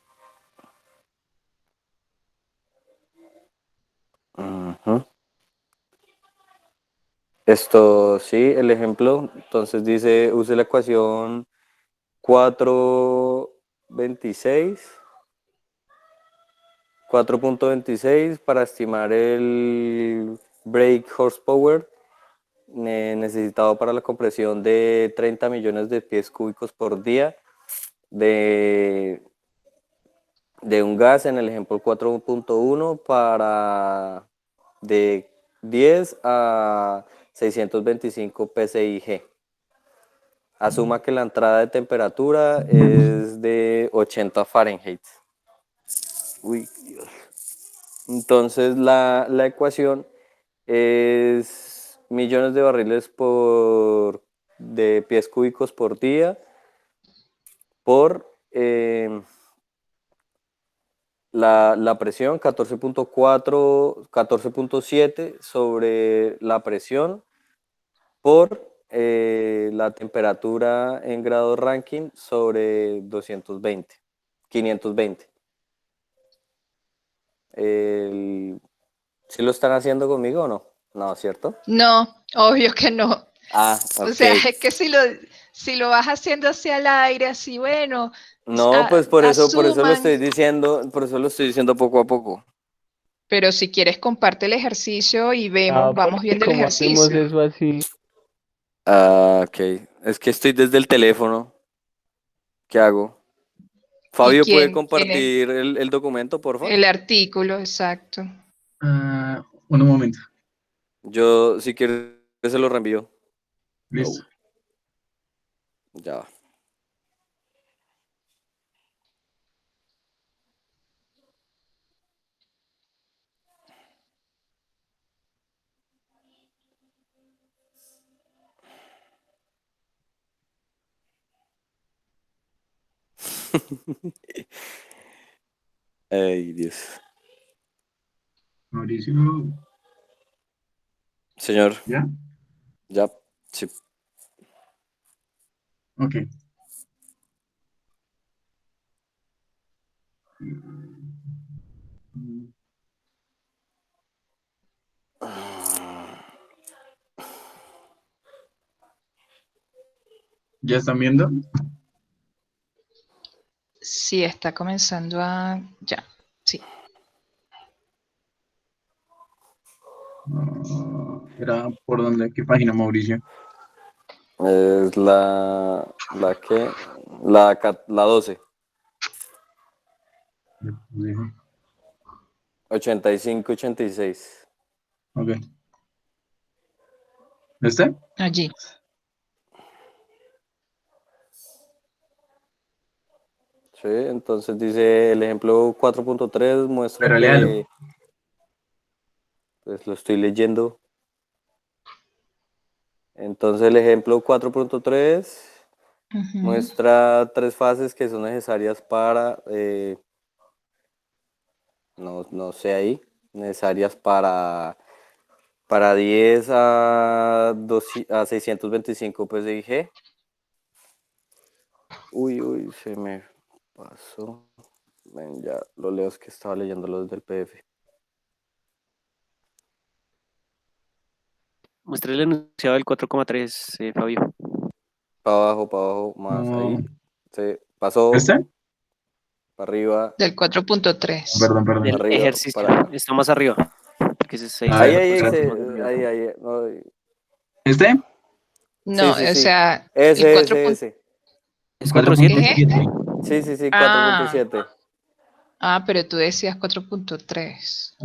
Esto sí, el ejemplo. Entonces dice, use la ecuación 4.26 para estimar el brake horsepower necesitado para la compresión de 30 millones de pies cúbicos por día de un gas en el ejemplo 4.1 para de 10 a 625 psi-G. Asuma que la entrada de temperatura es de 80 Fahrenheit. Uy, Dios. Entonces la ecuación es millones de barriles de pies cúbicos por día por la presión 14.7 sobre la presión por la temperatura en grado Rankine sobre 520. ¿Sí lo están haciendo conmigo o no? No, ¿cierto? No, obvio que no. Ah, ok. O sea, es que si lo vas haciendo hacia el aire, así, bueno, No, pues por eso lo asuman, estoy diciendo, poco a poco. pero si quieres comparte el ejercicio y vamos viendo el ¿Cómo hacemos ejercicio. eso así? Ah, ok. Es que estoy desde el teléfono. ¿Qué hago? ¿Y Fabio, ¿puede quién es compartir el documento, por favor? el artículo? Exacto. Un momento. Yo, si quieres, se lo reenvío. Listo. Ya va. Ay, Dios. Mauricio. Señor. ¿Ya? Ya, sí. Ok. ¿Ya están viendo? Sí, está comenzando a... Ya, sí. Era por dónde, ¿qué página, Mauricio? Es la que, la 12. 85, 86. Ok. ¿Este? Allí. Sí, entonces dice el ejemplo 4.3 muestra Pero que, léalo. pues lo estoy leyendo. Entonces el ejemplo 4.3 muestra 3 fases que son necesarias para, no sé ahí, necesarias para 10 a 625 PSIG. Uy, se me pasó. Ven, ya lo leo, es que estaba leyéndolo desde el PDF. Muestra el enunciado del 4,3, Fabio. Para abajo, más ahí. No. Sí, pasó. ¿Este? Para arriba. Del 4.3. Perdón. Del Arriba, ejercicio. para... Está más arriba. Porque ese es 6. A ver, Ahí. No, ¿este? No, sí. o sea, el Ese. 4.7. ¿Es 4.7? Sí, Ah. 4.7. Ah, pero tú decías 4.3.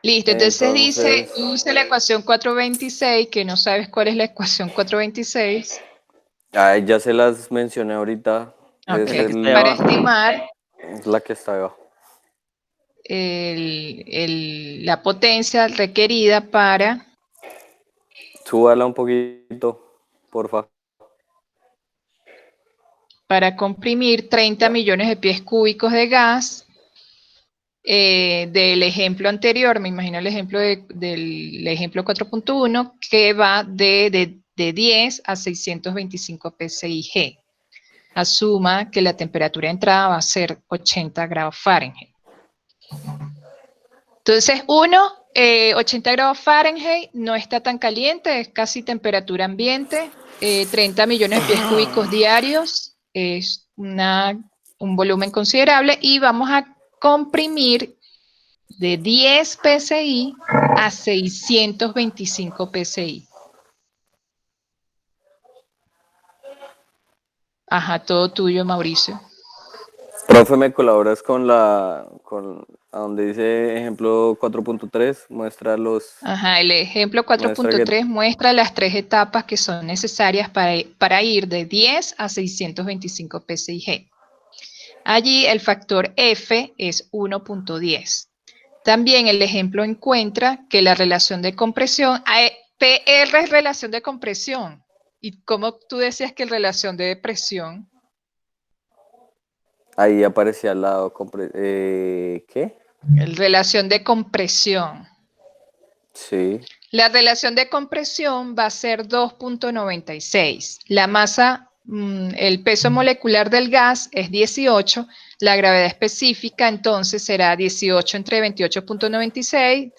Listo, entonces dice, usa la ecuación 426, que no sabes cuál es la ecuación 426. Ay, ya se las mencioné ahorita. Ok, Es para estimar la que está abajo. la potencia requerida para... Súbala un poquito, porfa. Para comprimir 30 millones de pies cúbicos de gas. Del ejemplo anterior, me imagino el ejemplo del ejemplo 4.1, que va de 10 a 625 PSIG. Asuma que la temperatura de entrada va a ser 80 grados Fahrenheit. Entonces, 80 grados Fahrenheit no está tan caliente, es casi temperatura ambiente. 30 millones de pies cúbicos diarios es un volumen considerable y vamos a comprimir de 10 PSI a 625 PSI. Ajá, todo tuyo, Mauricio. Profe, ¿me colaboras con a donde dice ejemplo 4.3? Muestra los... Ajá, el ejemplo 4.3 muestra las 3 etapas que son necesarias para ir de 10 a 625 PSIG. Allí el factor F es 1.10. También el ejemplo encuentra que la relación de compresión, PR es relación de compresión. ¿Y cómo tú decías que relación de presión? Ahí aparecía al lado, ¿qué? Relación de compresión. Sí. La relación de compresión va a ser 2.96. La masa, el peso molecular del gas es 18. La gravedad específica entonces será 18 entre 28.96.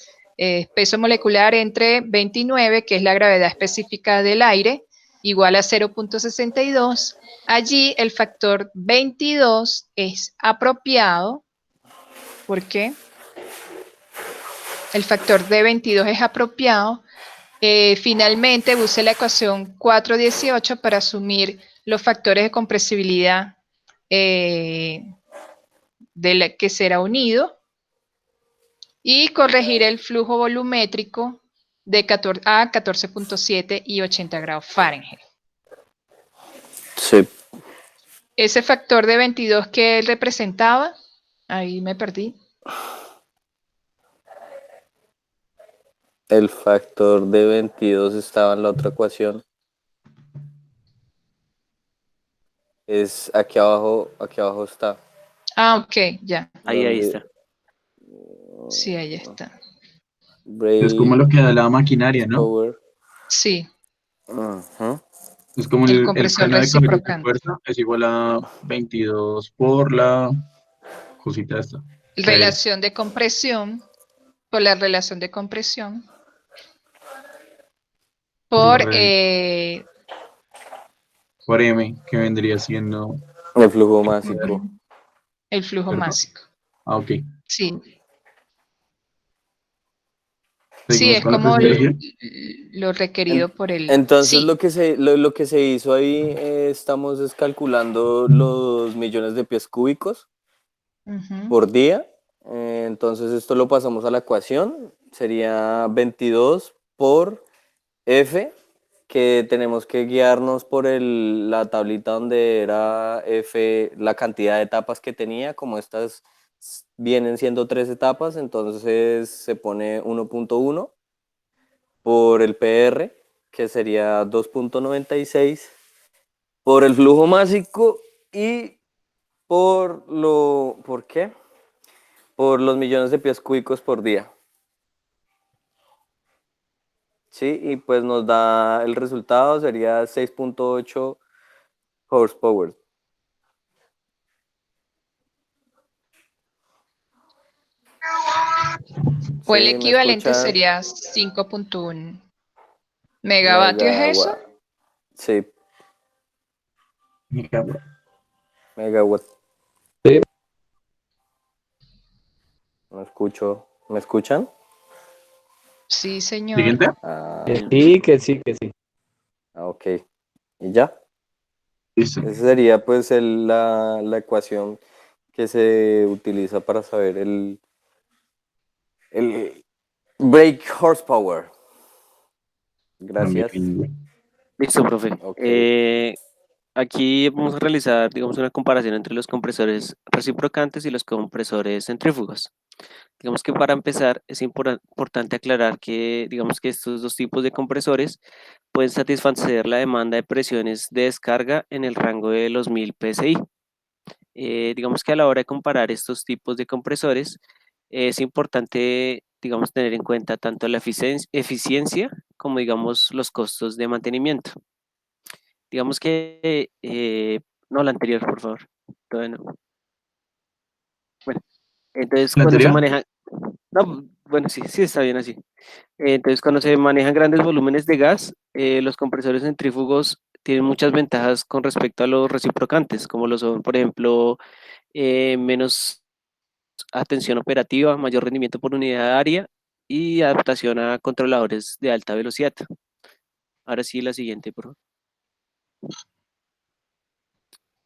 Peso molecular entre 29, que es la gravedad específica del aire, igual a 0.62. Allí el factor 22 es apropiado. ¿Por qué? El factor de 22 es apropiado. Finalmente, use la ecuación 418 para asumir los factores de compresibilidad que será unido y corregir el flujo volumétrico de 14.7 y 80 grados Fahrenheit. Sí. Ese factor de 22 que él representaba, ahí me perdí. El factor de 22 estaba en la otra ecuación. Es aquí abajo está. Ah, ok, ya. Ahí está. Sí, ahí está. Es como lo que da la maquinaria, ¿no? Power. Sí. Es como El el compresor freno de cabeza de reciprocante. fuerza es igual a 22 por la cosita esta. Relación de compresión, por la relación de compresión, por por M, que vendría siendo... El flujo másico. El flujo ¿Cierto? másico. Ah, ok. Sí. Sí, Seguimos es con la como presentación. lo requerido por el... Entonces Sí. lo que se hizo ahí, estamos calculando los millones de pies cúbicos Ujú. por día. Entonces esto lo pasamos a la ecuación, sería 22 por F, que tenemos que guiarnos por la tablita donde era F, la cantidad de etapas que tenía, como estas vienen siendo 3 etapas, entonces se pone 1.1 por el PR, que sería 2.96, por el flujo másico y ¿por qué? Por los millones de pies cúbicos por día. Sí, y pues nos da el resultado, sería 6.8 horsepower. O el Sí, ¿me equivalente escuchan? sería 5.1 megavatios, ¿es eso? Megawatt. Sí, Megawatt. megawatt. Sí. No escucho. ¿Me escuchan? Sí, señor. Siguiente. Que sí. Ok. ¿Y ya? Listo. Esa sería pues la ecuación que se utiliza para saber el brake horsepower. Gracias. Listo, profe. Ok. Aquí vamos a realizar, digamos, una comparación entre los compresores reciprocantes y los compresores centrífugos. Digamos que para empezar es importante aclarar que, digamos que estos dos tipos de compresores pueden satisfacer la demanda de presiones de descarga en el rango de los 1000 psi. Digamos que a la hora de comparar estos tipos de compresores es importante, digamos, tener en cuenta tanto la eficiencia como, digamos, los costos de mantenimiento. Digamos que, no, la anterior, por favor. Todavía no. Bueno, entonces ¿La cuando se anterior? maneja, no, bueno, sí, está bien así. Entonces cuando se manejan grandes volúmenes de gas, los compresores centrífugos tienen muchas ventajas con respecto a los reciprocantes, como lo son, por ejemplo, menos atención operativa, mayor rendimiento por unidad área y adaptación a controladores de alta velocidad. Ahora sí, la siguiente, por favor.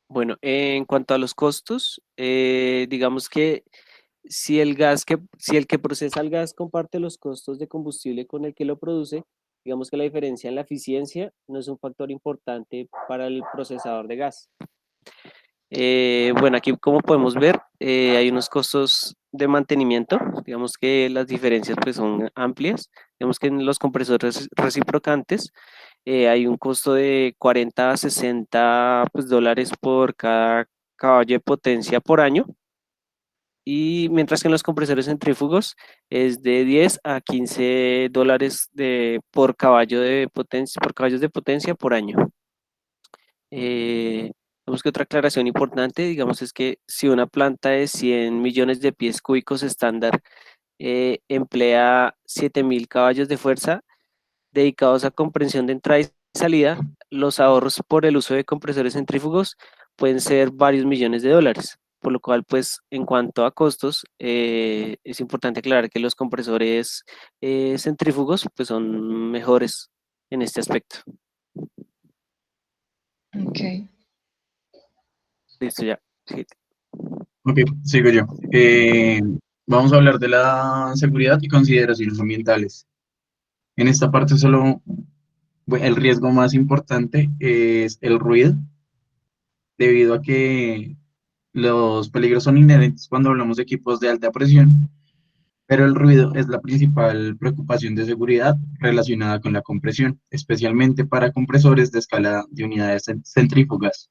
Bueno, en cuanto a los costos, digamos que si el que procesa el gas comparte los costos de combustible con el que lo produce, digamos que la diferencia en la eficiencia no es un factor importante para el procesador de gas. Bueno, aquí como podemos ver, hay unos costos de mantenimiento, digamos que las diferencias pues son amplias, digamos que en los compresores reciprocantes hay un costo de 40 a 60 pues, dólares por cada caballo de potencia por año, y mientras que en los compresores centrífugos es de 10 a 15 dólares por caballos de potencia por año. Digamos que otra aclaración importante, digamos, es que si una planta de 100 millones de pies cúbicos estándar emplea 7000 caballos de fuerza dedicados a comprensión de entrada y salida, los ahorros por el uso de compresores centrífugos pueden ser varios millones de dólares. Por lo cual, pues, en cuanto a costos, es importante aclarar que los compresores centrífugos pues, son mejores en este aspecto. Ok. Listo, ya. Sí. Ok, sigo yo. Vamos a hablar de la seguridad y consideraciones ambientales. En esta parte solo el riesgo más importante es el ruido, debido a que los peligros son inherentes cuando hablamos de equipos de alta presión, pero el ruido es la principal preocupación de seguridad relacionada con la compresión, especialmente para compresores de escala de unidades centrífugas.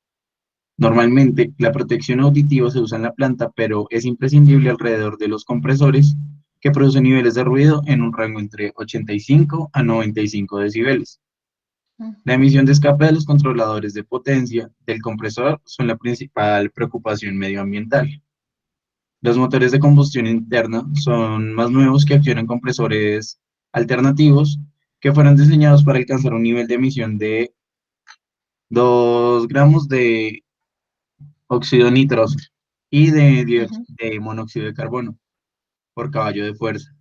Normalmente, la protección auditiva se usa en la planta, pero es imprescindible alrededor de los compresores que producen niveles de ruido en un rango entre 85 a 95 decibeles. La emisión de escape de los controladores de potencia del compresor son la principal preocupación medioambiental. Los motores de combustión interna son más nuevos que accionan compresores alternativos que fueron diseñados para alcanzar un nivel de emisión de 2 gramos de óxido nitroso y de monóxido de carbono por caballo de fuerza,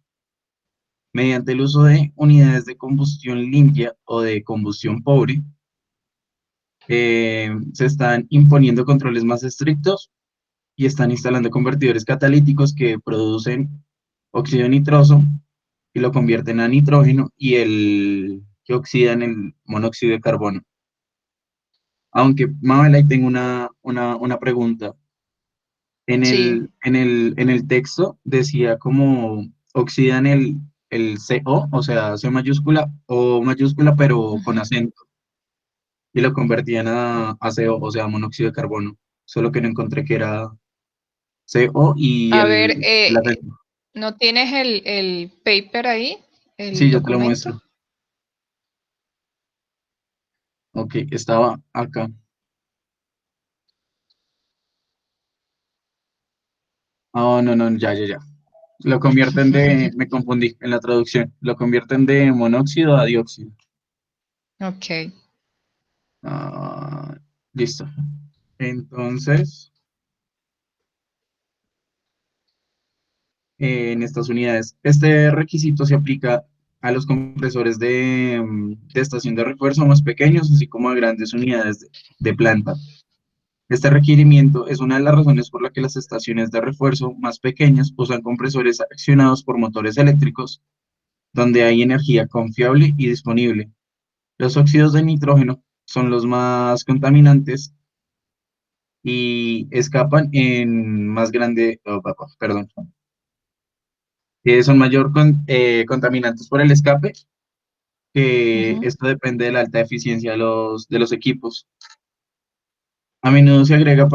mediante el uso de unidades de combustión limpia o de combustión pobre. Se están imponiendo controles más estrictos y están instalando convertidores catalíticos que producen óxido nitroso y lo convierten a nitrógeno y que oxidan el monóxido de carbono. Aunque, Mabel, ahí tengo una pregunta. En el texto decía como oxidan el CO, o sea, C mayúscula o mayúscula, pero con acento, y lo convertían a CO, o sea, monóxido de carbono. Solo que no encontré que era CO y A ver, el acento. ¿no tienes el paper ahí? ¿El Sí, yo te lo documento? muestro. Ok, estaba acá. Oh, no, ya. Lo convierten me confundí en la traducción, lo convierten de monóxido a dióxido. Ok. Listo. Entonces, en estas unidades, este requisito se aplica a los compresores de estación de refuerzo más pequeños, así como a grandes unidades de planta. Este requerimiento es una de las razones por la que las estaciones de refuerzo más pequeñas usan compresores accionados por motores eléctricos, donde hay energía confiable y disponible. Los óxidos de nitrógeno son los más contaminantes y escapan en más grande, perdón, son mayor contaminantes por el escape, que esto depende de la alta eficiencia de los equipos. A menudo se agrega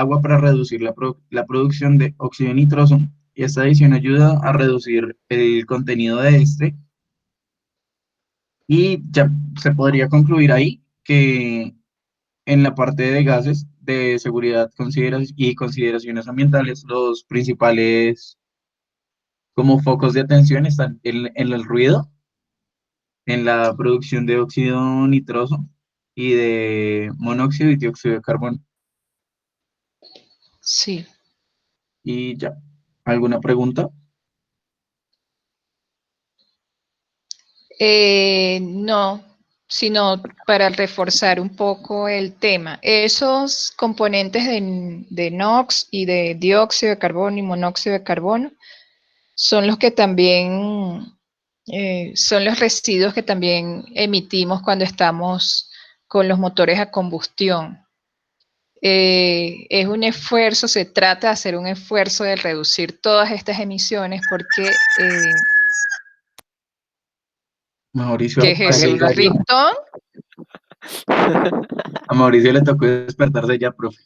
agua para reducir la producción de óxido nitroso, y esta adición ayuda a reducir el contenido de este. Y ya se podría concluir ahí que en la parte de gases de seguridad y consideraciones ambientales, los principales como focos de atención están en el ruido, en la producción de óxido nitroso y de monóxido y dióxido de carbono. Sí. Y ya, ¿alguna pregunta? No, sino para reforzar un poco el tema. Esos componentes de NOx y de dióxido de carbono y monóxido de carbono son los que también son los residuos que también emitimos cuando estamos con los motores a combustión. Es un esfuerzo, se trata de hacer un esfuerzo de reducir todas estas emisiones porque Mauricio, ¿qué es eso? ¿Un ringtone? a Mauricio le tocó despertarse ya, profe,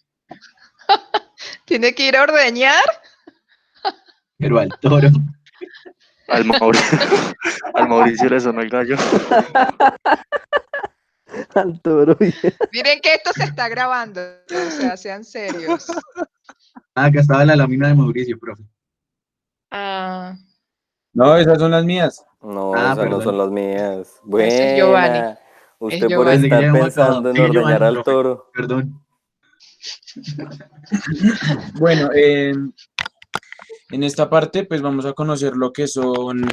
¿Tiene que ir a ordeñar? pero al toro. Al Mauricio le sonó el gallo. Al toro. Miren que esto se está grabando, o sea, sean serios. Acá estaba la lámina de Mauricio, profe. No, esas son las mías. No, esas no perdón. son las mías. Ese es Giovanni. Buena. Usted Es por Giovanni. estar pensando en ordeñar al toro. Perdón. Bueno, en esta parte pues vamos a conocer lo que son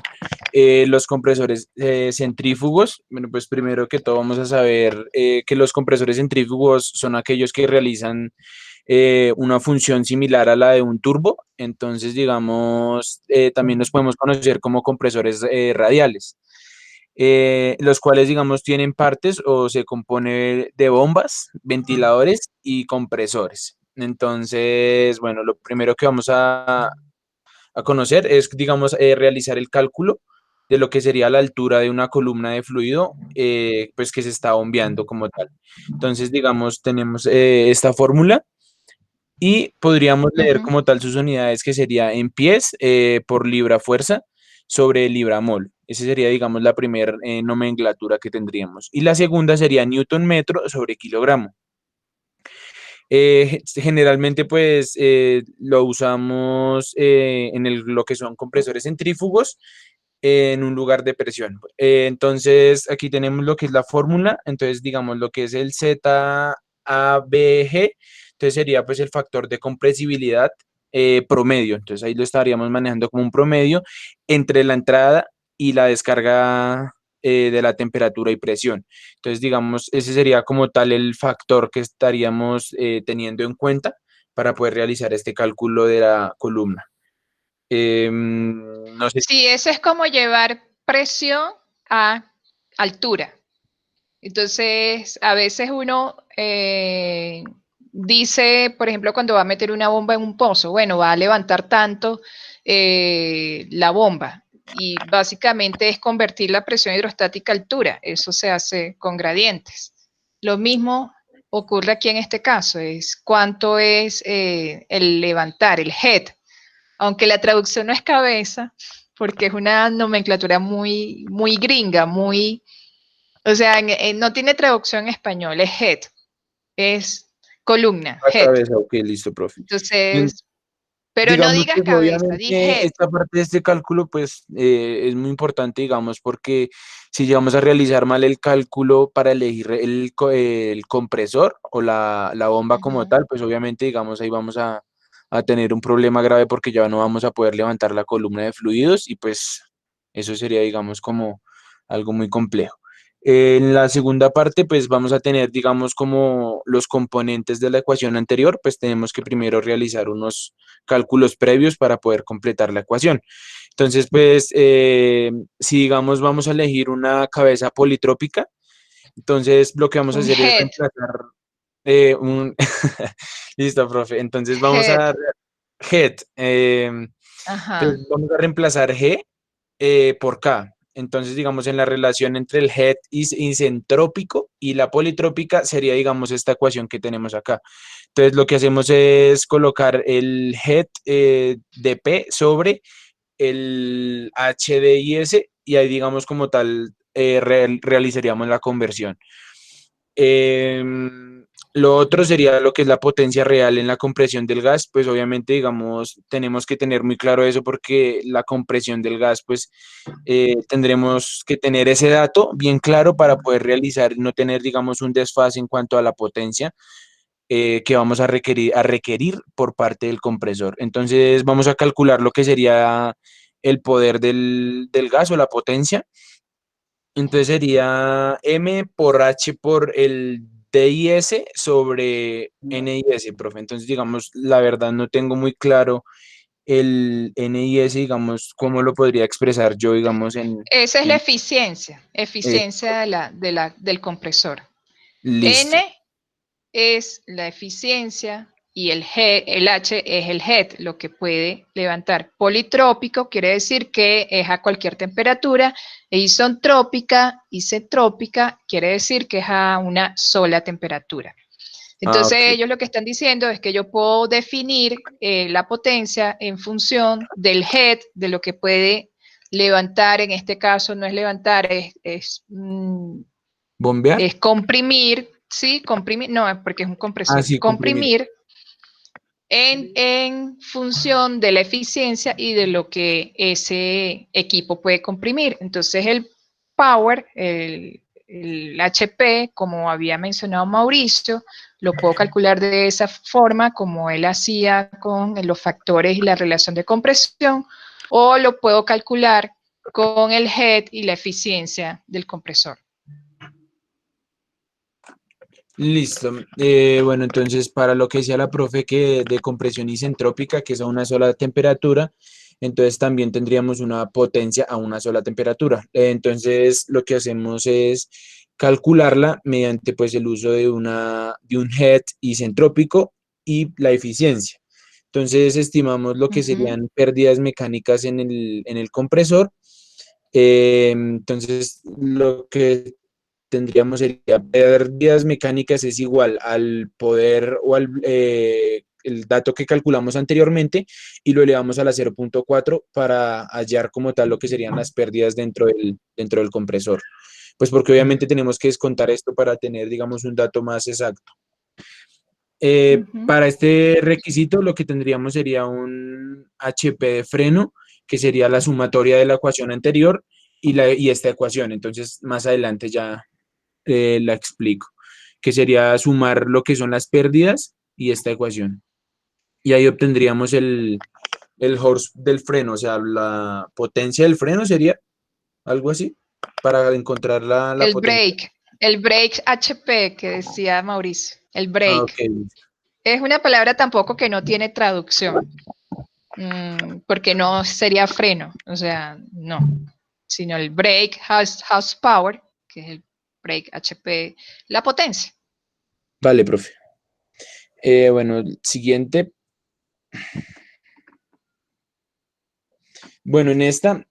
los compresores centrífugos. Bueno, pues primero que todo vamos a saber que los compresores centrífugos son aquellos que realizan una función similar a la de un turbo. Entonces, digamos, también los podemos conocer como compresores radiales, los cuales, digamos, tienen partes o se compone de bombas, ventiladores y compresores. Entonces, bueno, lo primero que vamos a conocer es, digamos, realizar el cálculo de lo que sería la altura de una columna de fluido, pues que se está bombeando como tal. Entonces, digamos, tenemos esta fórmula y podríamos leer como tal sus unidades, que sería en pies por libra fuerza sobre libra mol. Esa sería, digamos, la primera nomenclatura que tendríamos. Y la segunda sería newton metro sobre kilogramo. Generalmente pues lo usamos en lo que son compresores centrífugos, en un lugar de presión. Entonces, aquí tenemos lo que es la fórmula. Entonces, digamos, lo que es el ZABG, entonces sería pues el factor de compresibilidad promedio. Entonces, ahí lo estaríamos manejando como un promedio entre la entrada y la descarga de la temperatura y presión. Entonces, digamos, ese sería como tal el factor que estaríamos teniendo en cuenta para poder realizar este cálculo de la columna. No sé. Sí, eso es como llevar presión a altura. Entonces, a veces uno dice, por ejemplo, cuando va a meter una bomba en un pozo, bueno, va a levantar tanto la bomba. Y básicamente es convertir la presión hidrostática a altura. Eso se hace con gradientes. Lo mismo ocurre aquí en este caso, es cuánto es el levantar, el head. Aunque la traducción no es cabeza, porque es una nomenclatura muy, muy gringa, muy... O sea, no tiene traducción en español, es head, es columna, La head. cabeza, ok, listo, profe. Entonces, pero no Digamos digas que cabeza, di obviamente head. esta parte de este cálculo pues es muy importante, digamos, porque si llegamos a realizar mal el cálculo para elegir el compresor o la bomba como tal, pues obviamente, digamos, ahí vamos a tener un problema grave porque ya no vamos a poder levantar la columna de fluidos y pues eso sería, digamos, como algo muy complejo. En la segunda parte, pues vamos a tener, digamos, como los componentes de la ecuación anterior, pues tenemos que primero realizar unos cálculos previos para poder completar la ecuación. Entonces, pues, si digamos vamos a elegir una cabeza politrópica, entonces lo que vamos a Un hacer es head. reemplazar Listo, profe. Entonces vamos Head. a... Head. Ajá. Entonces vamos a reemplazar G por K. Entonces, digamos, en la relación entre el head isentrópico y la politrópica sería, digamos, esta ecuación que tenemos acá. Entonces, lo que hacemos es colocar el head de P sobre el H de IS y ahí, digamos, como tal, realizaríamos la conversión. Lo otro sería lo que es la potencia real en la compresión del gas, pues obviamente, digamos, tenemos que tener muy claro eso porque la compresión del gas, pues tendremos que tener ese dato bien claro para poder realizar y no tener, digamos, un desfase en cuanto a la potencia que vamos a requerir por parte del compresor. Entonces, vamos a calcular lo que sería el poder del gas o la potencia. Entonces sería M por H por el DIS sobre NIS, profe. Entonces, digamos, la verdad no tengo muy claro el NIS, digamos, cómo lo podría expresar yo, digamos, Esa es la en- eficiencia del compresor. listo. N es la eficiencia y el H es el head, lo que puede levantar. Politrópico quiere decir que es a cualquier temperatura, e isentrópica quiere decir que es a una sola temperatura. Entonces Ok. ellos lo que están diciendo es que yo puedo definir la potencia en función del head, de lo que puede levantar, en este caso no es levantar, es ¿Bombear? comprimir, ¿sí? Comprimir, no, porque es un compresor. Ah, sí, comprimir. Comprimir en función de la eficiencia y de lo que ese equipo puede comprimir. Entonces el power, el HP, como había mencionado Mauricio, lo puedo calcular de esa forma como él hacía con los factores y la relación de compresión, o lo puedo calcular con el head y la eficiencia del compresor. Listo. Bueno, entonces para lo que decía la profe que de compresión isentrópica, que es a una sola temperatura, entonces también tendríamos una potencia a una sola temperatura. Entonces lo que hacemos es calcularla mediante pues el uso de un head isentrópico y la eficiencia. Entonces estimamos lo que serían pérdidas mecánicas en el compresor. Entonces lo que tendríamos sería pérdidas mecánicas es igual al poder o al el dato que calculamos anteriormente y lo elevamos a la 0.4 para hallar como tal lo que serían las pérdidas dentro del compresor. Pues porque obviamente tenemos que descontar esto para tener, digamos, un dato más exacto. Para este requisito lo que tendríamos sería un HP de freno que sería la sumatoria de la ecuación anterior y esta ecuación. Entonces, más adelante ya la explico, que sería sumar lo que son las pérdidas y esta ecuación. Y ahí obtendríamos el horse del freno, o sea, la potencia del freno sería algo así, para encontrar la El potencia. break HP que decía Mauricio, el break. Ok. Es una palabra tampoco que no tiene traducción, porque no sería freno, o sea, no, sino el break horsepower, que es el break HP, la potencia. Vale, profe. Bueno, el siguiente. Bueno, en esta,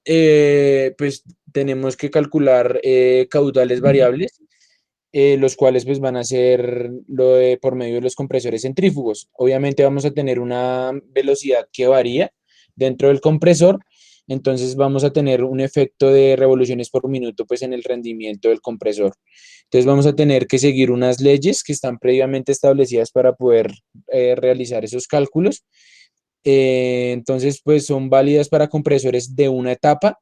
pues tenemos que calcular caudales variables, los cuales pues van a ser por medio de los compresores centrífugos. Obviamente vamos a tener una velocidad que varía dentro del compresor, entonces vamos a tener un efecto de revoluciones por minuto pues en el rendimiento del compresor. Entonces vamos a tener que seguir unas leyes que están previamente establecidas para poder realizar esos cálculos. Entonces, pues son válidas para compresores de una etapa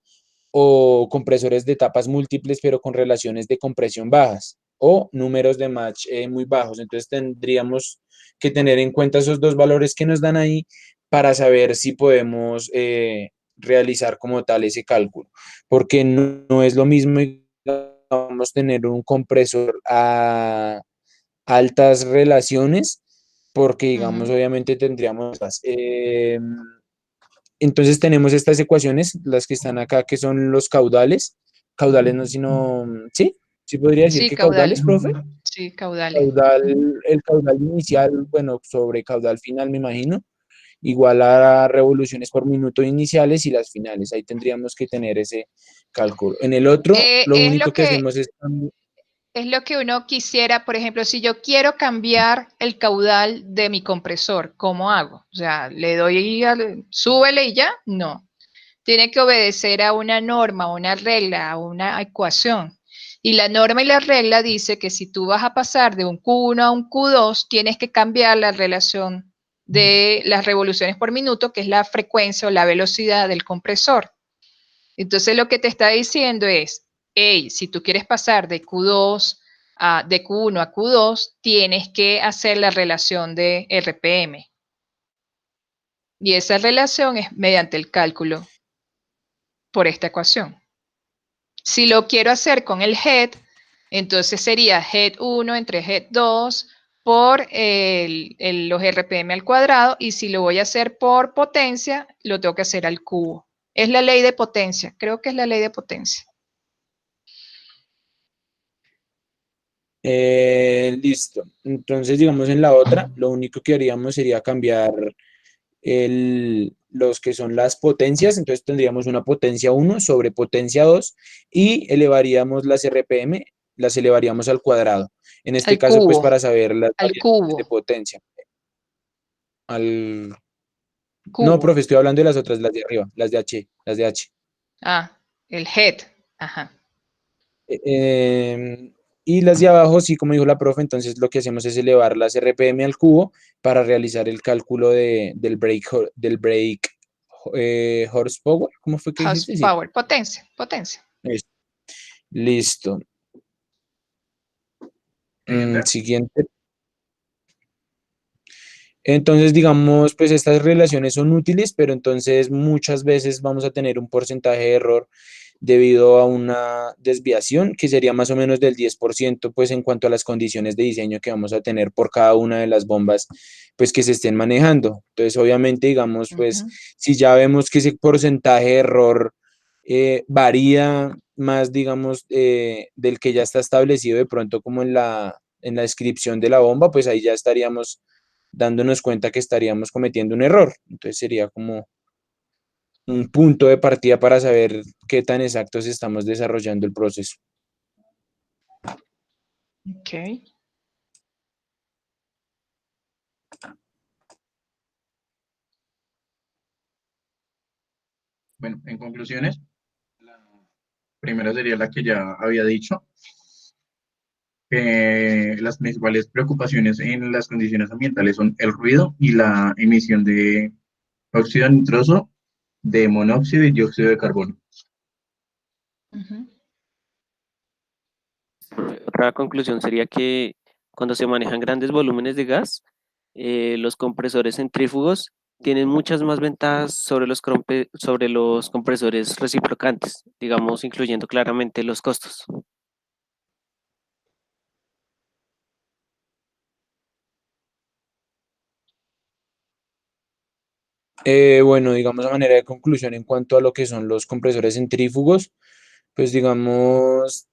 o compresores de etapas múltiples, pero con relaciones de compresión bajas o números de match muy bajos. Entonces, tendríamos que tener en cuenta esos dos valores que nos dan ahí para saber si podemos realizar como tal ese cálculo, porque no es lo mismo, digamos, tener un compresor a altas relaciones, porque digamos, obviamente tendríamos entonces tenemos estas ecuaciones, las que están acá, que son los caudales. Caudales no, sino, ¿sí? ¿Sí podría decir Sí, que caudales. caudales, profe? Sí, caudales. El caudal inicial, bueno, sobre caudal final, me imagino, igual a revoluciones por minuto iniciales y las finales. Ahí tendríamos que tener ese cálculo. En el otro, lo Es único lo que que hacemos es... es lo que uno quisiera, por ejemplo, si yo quiero cambiar el caudal de mi compresor, ¿cómo hago? O sea, le doy, súbele y ya, no. Tiene que obedecer a una norma, a una regla, a una ecuación. Y la norma y la regla dice que si tú vas a pasar de un Q1 a un Q2, tienes que cambiar la relación de las revoluciones por minuto, que es la frecuencia o la velocidad del compresor. Entonces lo que te está diciendo es, hey, si tú quieres pasar de Q2 de Q1 a Q2, tienes que hacer la relación de RPM. Y esa relación es mediante el cálculo por esta ecuación. Si lo quiero hacer con el head, entonces sería head 1 entre head 2 por los RPM al cuadrado, y si lo voy a hacer por potencia, lo tengo que hacer al cubo. Es la ley de potencia, creo que es la ley de potencia. Listo. Entonces, digamos, en la otra, lo único que haríamos sería cambiar los que son las potencias. Entonces tendríamos una potencia 1 sobre potencia 2 y elevaríamos las RPM, las elevaríamos al cuadrado. En este Al caso, pues cubo, para saber las al variables de cubo, potencia. No, cubo. profe, estoy hablando de las otras, las de arriba, las de H, las de H. Ah, el head, ajá. Y las de abajo, sí, como dijo la profe, entonces lo que hacemos es elevar las RPM al cubo para realizar el cálculo del break horsepower. ¿Cómo fue que dijiste? Sí. Horsepower, potencia, potencia. Listo. Siguiente. Entonces, digamos, pues estas relaciones son útiles, pero entonces muchas veces vamos a tener un porcentaje de error debido a una desviación que sería más o menos del 10%, pues en cuanto a las condiciones de diseño que vamos a tener por cada una de las bombas, pues que se estén manejando. Entonces, obviamente, digamos, pues si ya vemos que ese porcentaje de error varía más, digamos, del que ya está establecido de pronto como en la descripción de la bomba, pues ahí ya estaríamos dándonos cuenta que estaríamos cometiendo un error. Entonces sería como un punto de partida para saber qué tan exactos estamos desarrollando el proceso. Ok. Bueno, en conclusiones, la primera sería la que ya había dicho. Las principales preocupaciones en las condiciones ambientales son el ruido y la emisión de óxido nitroso de monóxido y dióxido de carbono. Ujú. Otra conclusión sería que cuando se manejan grandes volúmenes de gas, los compresores centrífugos tienen muchas más ventajas sobre sobre los compresores reciprocantes, digamos, incluyendo claramente los costos. Bueno, digamos a manera de conclusión en cuanto a lo que son los compresores centrífugos, pues digamos,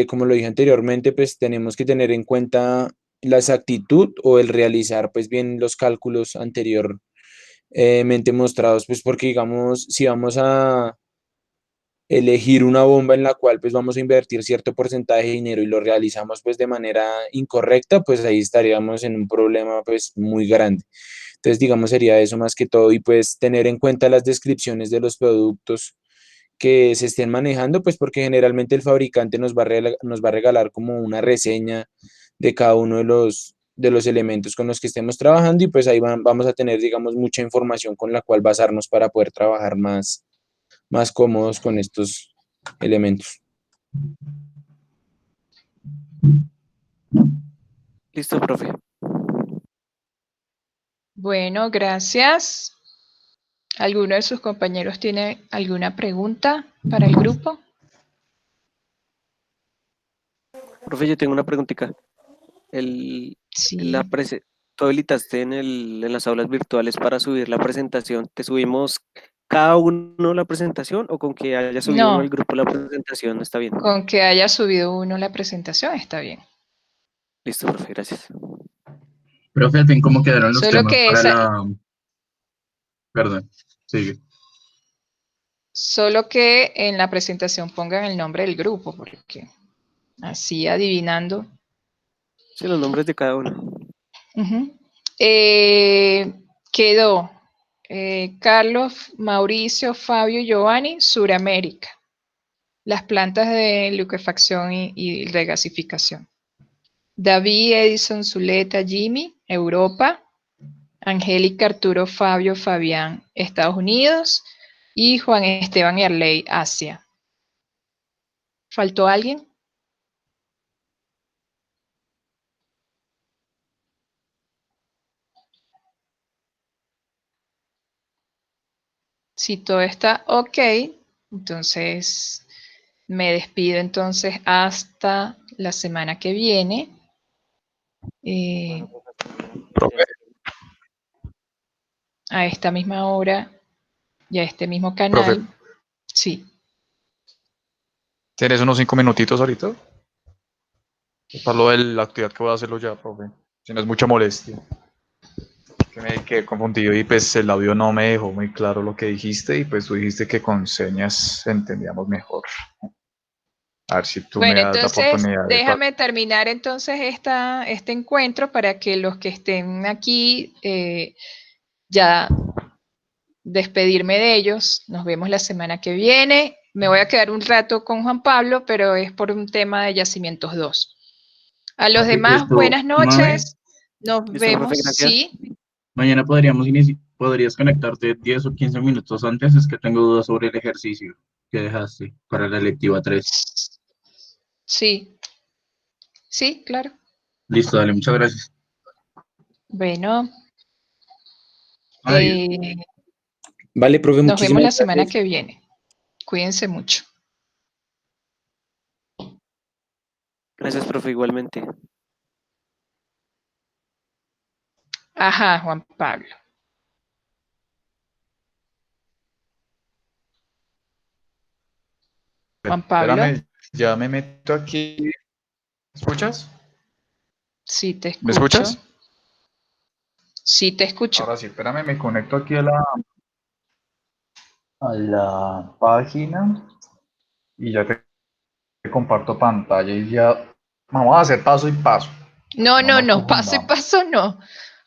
como lo dije anteriormente, pues tenemos que tener en cuenta la exactitud o el realizar pues bien los cálculos anteriormente mostrados, pues porque digamos, si vamos a elegir una bomba en la cual pues vamos a invertir cierto porcentaje de dinero y lo realizamos pues de manera incorrecta, pues ahí estaríamos en un problema pues muy grande. Entonces, digamos, sería eso más que todo y pues tener en cuenta las descripciones de los productos que se estén manejando, pues porque generalmente el fabricante nos va a regalar como una reseña de cada uno de los elementos con los que estemos trabajando y pues ahí vamos a tener, digamos, mucha información con la cual basarnos para poder trabajar más cómodos con estos elementos. Listo, profe. Bueno, gracias. ¿Alguno de sus compañeros tiene alguna pregunta para el grupo? Profe, yo tengo una preguntita. Sí. Tú habilitaste en las aulas virtuales para subir la presentación. ¿Te subimos cada uno la presentación o con que haya subido uno No, el grupo la presentación está bien? con que haya subido uno la presentación está bien. Listo, profe, gracias. Profe, al fin, ¿cómo quedaron los Solo temas que para esa, la... Perdón, sigue. solo que en la presentación pongan el nombre del grupo, porque así adivinando. Sí, los nombres de cada uno. Ujú. Quedó Carlos, Mauricio, Fabio, Giovanni, Suramérica. Las plantas de liquefacción y regasificación. David, Edison, Zuleta, Jimmy, Europa. Angélica, Arturo, Fabio, Fabián, Estados Unidos. Y Juan Esteban y Arley, Asia. ¿Faltó alguien? Si todo está ok, entonces me despido entonces hasta la semana que viene. Profe, A esta misma hora y a este mismo profe, canal. Sí. ¿tienes unos 5 minutitos ahorita? Para lo de la actividad que voy a hacerlo ya, profe. Si no es mucha molestia. Que me quedé confundido y pues el audio no me dejó muy claro lo que dijiste y pues tú dijiste que con señas entendíamos mejor. A ver si tú me Bueno, das la entonces oportunidad de... déjame terminar entonces este encuentro para que los que estén aquí ya despedirme de ellos. Nos vemos la semana que viene. Me voy a quedar un rato con Juan Pablo, pero es por un tema de Yacimientos 2. A los Profe, demás, buenas Mae, noches. Nos Listo, profe, vemos. gracias. Sí, mañana podrías conectarte 10 o 15 minutos antes, es que tengo dudas sobre el ejercicio que dejaste para la lectiva 3. sí, sí, claro. Listo, dale, muchas gracias. Bueno, Adiós. Vale, profe, nos vemos muchísimas la semana gracias. que viene. Cuídense mucho. Gracias, profe, igualmente. Ajá, Juan Pablo. Juan Pablo. Espérame, ya me meto aquí. ¿Me escuchas? Sí, te escucho. ¿Me escuchas? Sí, te escucho. Ahora sí, espérame, me conecto aquí a la página y ya te comparto pantalla y ya vamos a hacer paso y paso. No, No nos paso y confundamos. paso no.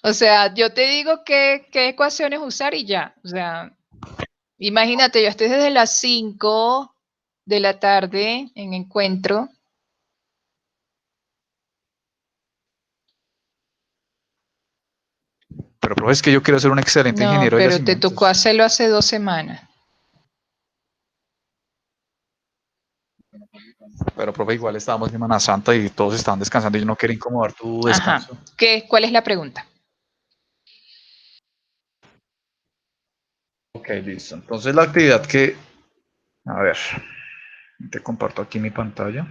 O sea, yo te digo qué ecuaciones usar y ya. O sea, imagínate, yo estoy desde las 5 de la tarde en encuentro. Pero, profe, es que yo quiero ser un excelente No, ingeniero de pero te tocó yacimientos. hacerlo hace 2 semanas. Pero, profe, igual estábamos en Semana Santa y todos estaban descansando y yo no quería incomodar tu Ajá. descanso. ¿Cuál es la pregunta? Ok, listo. Entonces la actividad que... A ver, te comparto aquí mi pantalla.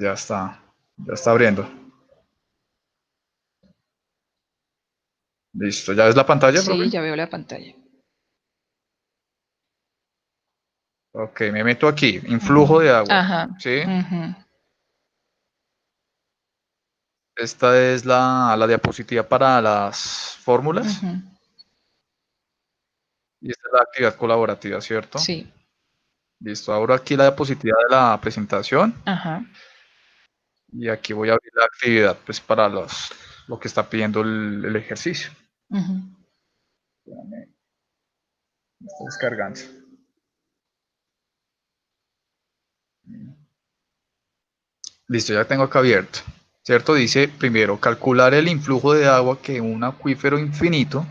Ya está abriendo. Listo, ¿ya ves la pantalla, Sí, profe? ya veo la pantalla. Ok, me meto aquí, influjo de agua, Ajá. ¿sí? Ujú. Esta es la diapositiva para las fórmulas Ujú. y esta es la actividad colaborativa, ¿cierto? Sí. Listo, ahora aquí la diapositiva de la presentación Ajá. y aquí voy a abrir la actividad pues para lo que está pidiendo el ejercicio. Ujú. Espérame, me está descargando. Listo, ya tengo acá abierto, ¿cierto? Dice primero, calcular el influjo de agua que un acuífero infinito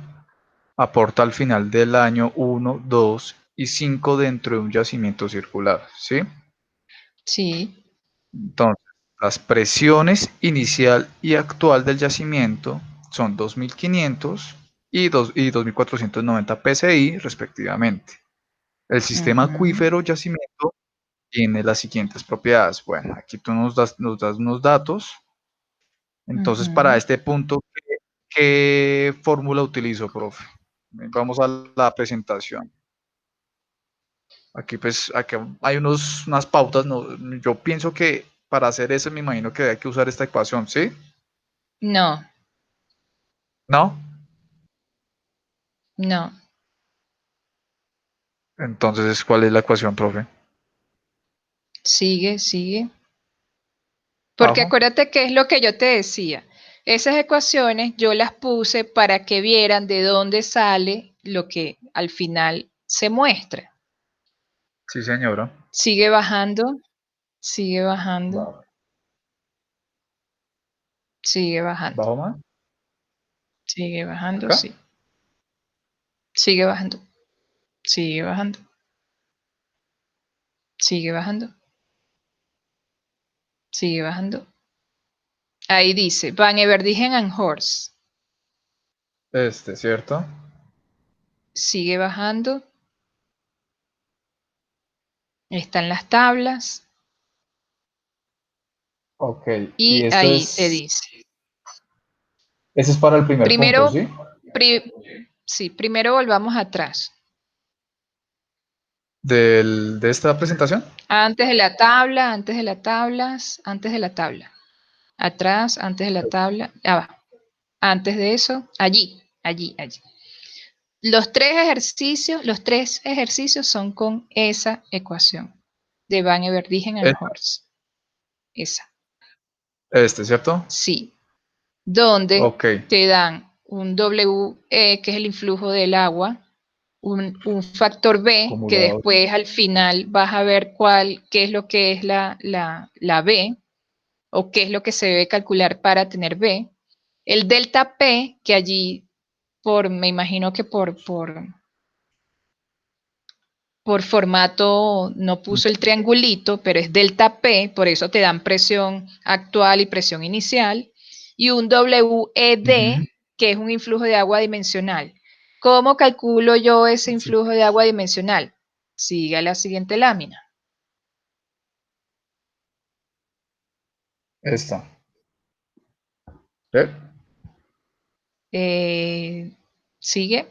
aporta al final del año 1, 2 y 5 dentro de un yacimiento circular, ¿sí? Sí. Entonces, las presiones inicial y actual del yacimiento son 2.500 y 2.490 psi respectivamente. El sistema Ujú. acuífero yacimiento tiene las siguientes propiedades. Bueno, aquí tú nos das unos datos. Entonces, para Ujú. este punto, ¿qué fórmula utilizo, profe? Vamos a la presentación. Aquí pues aquí hay unas pautas. Yo pienso que para hacer eso me imagino que hay que usar esta ecuación, ¿sí? No, ¿No? no. Entonces, ¿cuál es la ecuación, profe? Sigue, sigue. Porque Abajo. acuérdate que es lo que yo te decía. Esas ecuaciones yo las puse para que vieran de dónde sale lo que al final se muestra. Sí, señora. Sigue bajando, sigue bajando, Bajo. sigue bajando, ¿Bajo más? sigue bajando, ¿Acá? sí. Sigue bajando, sigue bajando, sigue bajando, sigue bajando. Ahí dice, Van Everdigen and Horst. ¿Cierto? Sigue bajando. Están las tablas. Ok. Y Y esto ahí te es... dice. Ese es para el primer punto, Primero, ¿sí? sí, primero volvamos atrás. ¿De esta presentación? Antes de la tabla, antes de la tabla, antes de la tabla. Atrás, antes de la tabla. Abajo. Antes de eso, allí. Los tres ejercicios son con esa ecuación de Van Everdigen and Horst. Esa. ¿Cierto? Sí. Donde Ok. te dan un WE, que es el influjo del agua, un factor B, que Acumulador. después al final vas a ver qué es lo que es la B, o qué es lo que se debe calcular para tener B. El delta P, que allí, me imagino que por formato no puso el triangulito, pero es delta P, por eso te dan presión actual y presión inicial, y un WED, que es un influjo de agua dimensional. ¿Cómo calculo yo ese influjo de agua dimensional? Sigue a la siguiente lámina. Esta. Sigue.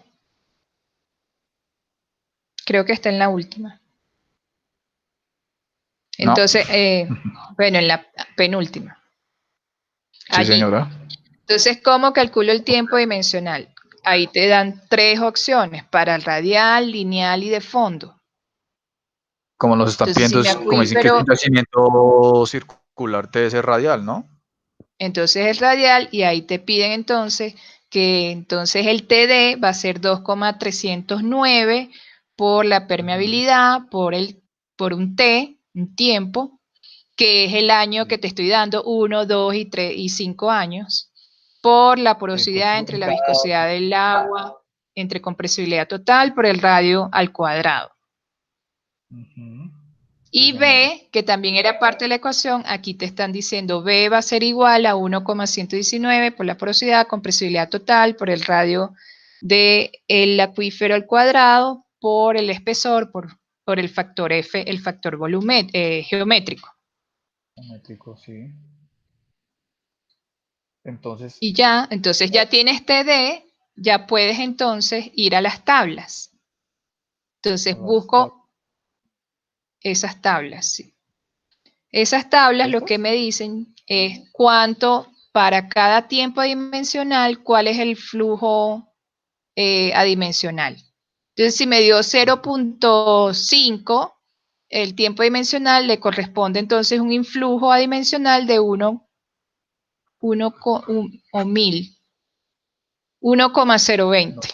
Creo que está en la última. No. Entonces, bueno, en la penúltima. Sí, Allí. señora. Entonces, ¿cómo calculo el tiempo dimensional? Ahí te dan tres opciones, para el radial, lineal y de fondo. Como nos están Entonces, pidiendo, como dicen que es un yacimiento circular, debe ser radial, ¿no? Entonces es radial y ahí te piden entonces que entonces el TD va a ser 2,309 por la permeabilidad, por un T, un tiempo, que es el año que te estoy dando, 1, 2 y 3 y 5 años, por la porosidad entre la viscosidad del agua entre compresibilidad total por el radio al cuadrado. Y B, que también era parte de la ecuación, aquí te están diciendo B va a ser igual a 1,119 por la porosidad, compresibilidad total por el radio del acuífero al cuadrado, por el espesor, por el factor F, el factor volumen, geométrico. Geométrico, sí. Entonces, Y ya, entonces ya tienes TD, ya puedes entonces ir a las tablas. Entonces busco esas tablas, sí. Esas tablas lo que me dicen es cuánto para cada tiempo adimensional, cuál es el flujo adimensional. Entonces, si me dio 0.5, el tiempo adimensional le corresponde entonces un influjo adimensional de 1 o 1000. 1,020.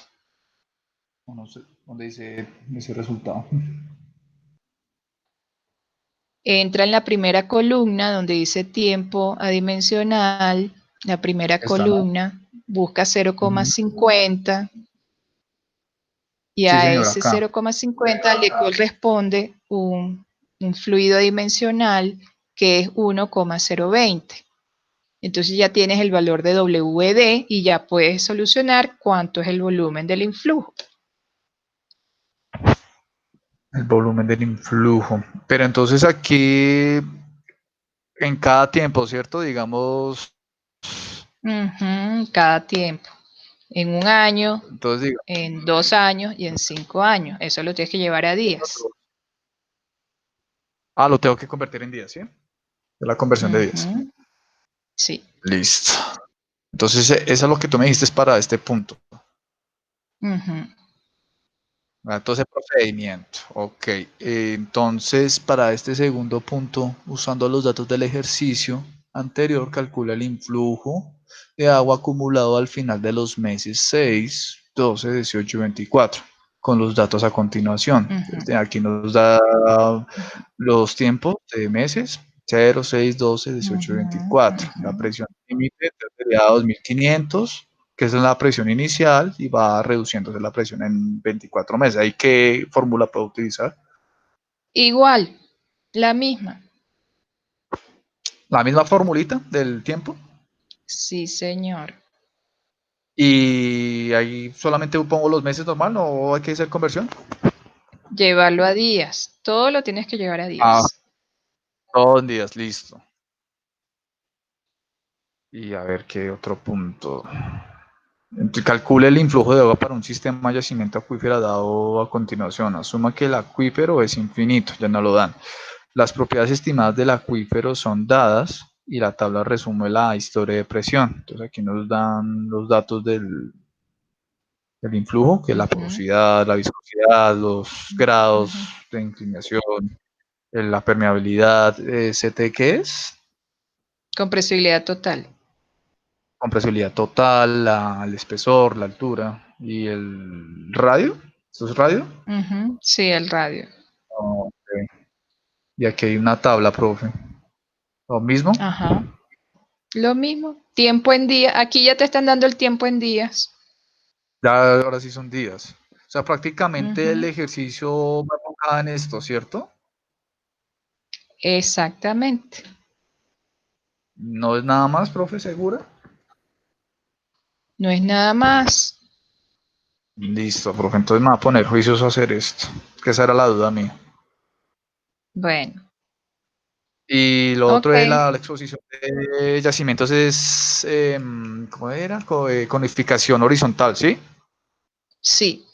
no sé dónde dice ese resultado. Entra en la primera columna donde dice tiempo adimensional, la primera Está, ¿no? columna, busca 0,50 y Sí, a señor, ese acá. 0,50 le corresponde un fluido adimensional que es 1,020. Entonces ya tienes el valor de WD y ya puedes solucionar cuánto es el volumen del influjo. El volumen del influjo. Pero entonces aquí, en cada tiempo, ¿cierto? Digamos, Cada tiempo. En un año, entonces diga, en 2 años y en 5 años. Eso lo tienes que llevar a días. lo tengo que convertir en días, ¿sí? Es la conversión de días. Sí. Listo. Entonces, eso es lo que tú me dijiste es para este punto. Entonces, procedimiento. Ok. Entonces, para este segundo punto, usando los datos del ejercicio anterior, calcula el influjo de agua acumulado al final de los meses 6, 12, 18 y 24, con los datos a continuación. Entonces, aquí nos da los tiempos de meses, 0, 6, 12, 18 y 24. La presión límite sería 2500, que es la presión inicial, y va reduciéndose la presión en 24 meses. ¿Ahí qué fórmula puedo utilizar? Igual, la misma. La misma formulita del tiempo. Sí, señor. Y ahí solamente pongo los meses normal, ¿no hay que hacer conversión? Llevarlo a días. Todo lo tienes que llevar a días. Todos los días, listo. Y a ver qué otro punto. Entonces, calcule el influjo de agua para un sistema de yacimiento acuífero dado a continuación. Asuma que el acuífero es infinito, ya no lo dan. Las propiedades estimadas del acuífero son dadas y la tabla resume la historia de presión. Entonces aquí nos dan los datos del influjo, que es la porosidad, la viscosidad, los grados de inclinación, la permeabilidad, ¿CT qué es? Compresibilidad total. Compresibilidad total, el espesor, la altura y el radio. ¿Eso es radio? Sí, el radio. Ok. Y aquí hay una tabla, profe. ¿Lo mismo? Ajá. Lo mismo. Tiempo en días. Aquí ya te están dando el tiempo en días. Ya ahora sí son días. O sea, prácticamente el ejercicio va enfocado en esto, ¿cierto? Exactamente. ¿No es nada más, profe, segura? No es nada más. Listo, profe. Entonces me va a poner juicioso a hacer esto. Que esa era la duda mía. Bueno. Y lo otro Ok. es la exposición de yacimientos es, ¿cómo era? Conificación horizontal, ¿sí? Sí.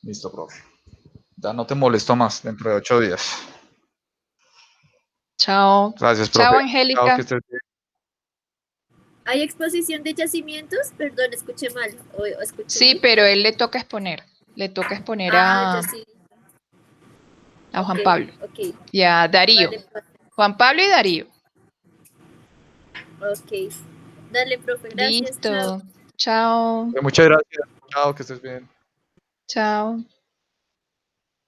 Listo, profe. Ya no te molesto más dentro de 8 días. Chao. Gracias, profe. Chao, Chao, Angélica. que estés bien. ¿Hay exposición de yacimientos? Perdón, escuché mal. O escuché Sí, bien. pero él le toca exponer. Le toca exponer Ya sí. a Juan Ok, Pablo ok. y a Darío. Vale, profe. Juan Pablo y Darío. Ok. Dale, profe. Gracias. Listo. Chao. Chao. Muchas gracias. Chao, que estés bien. Chao.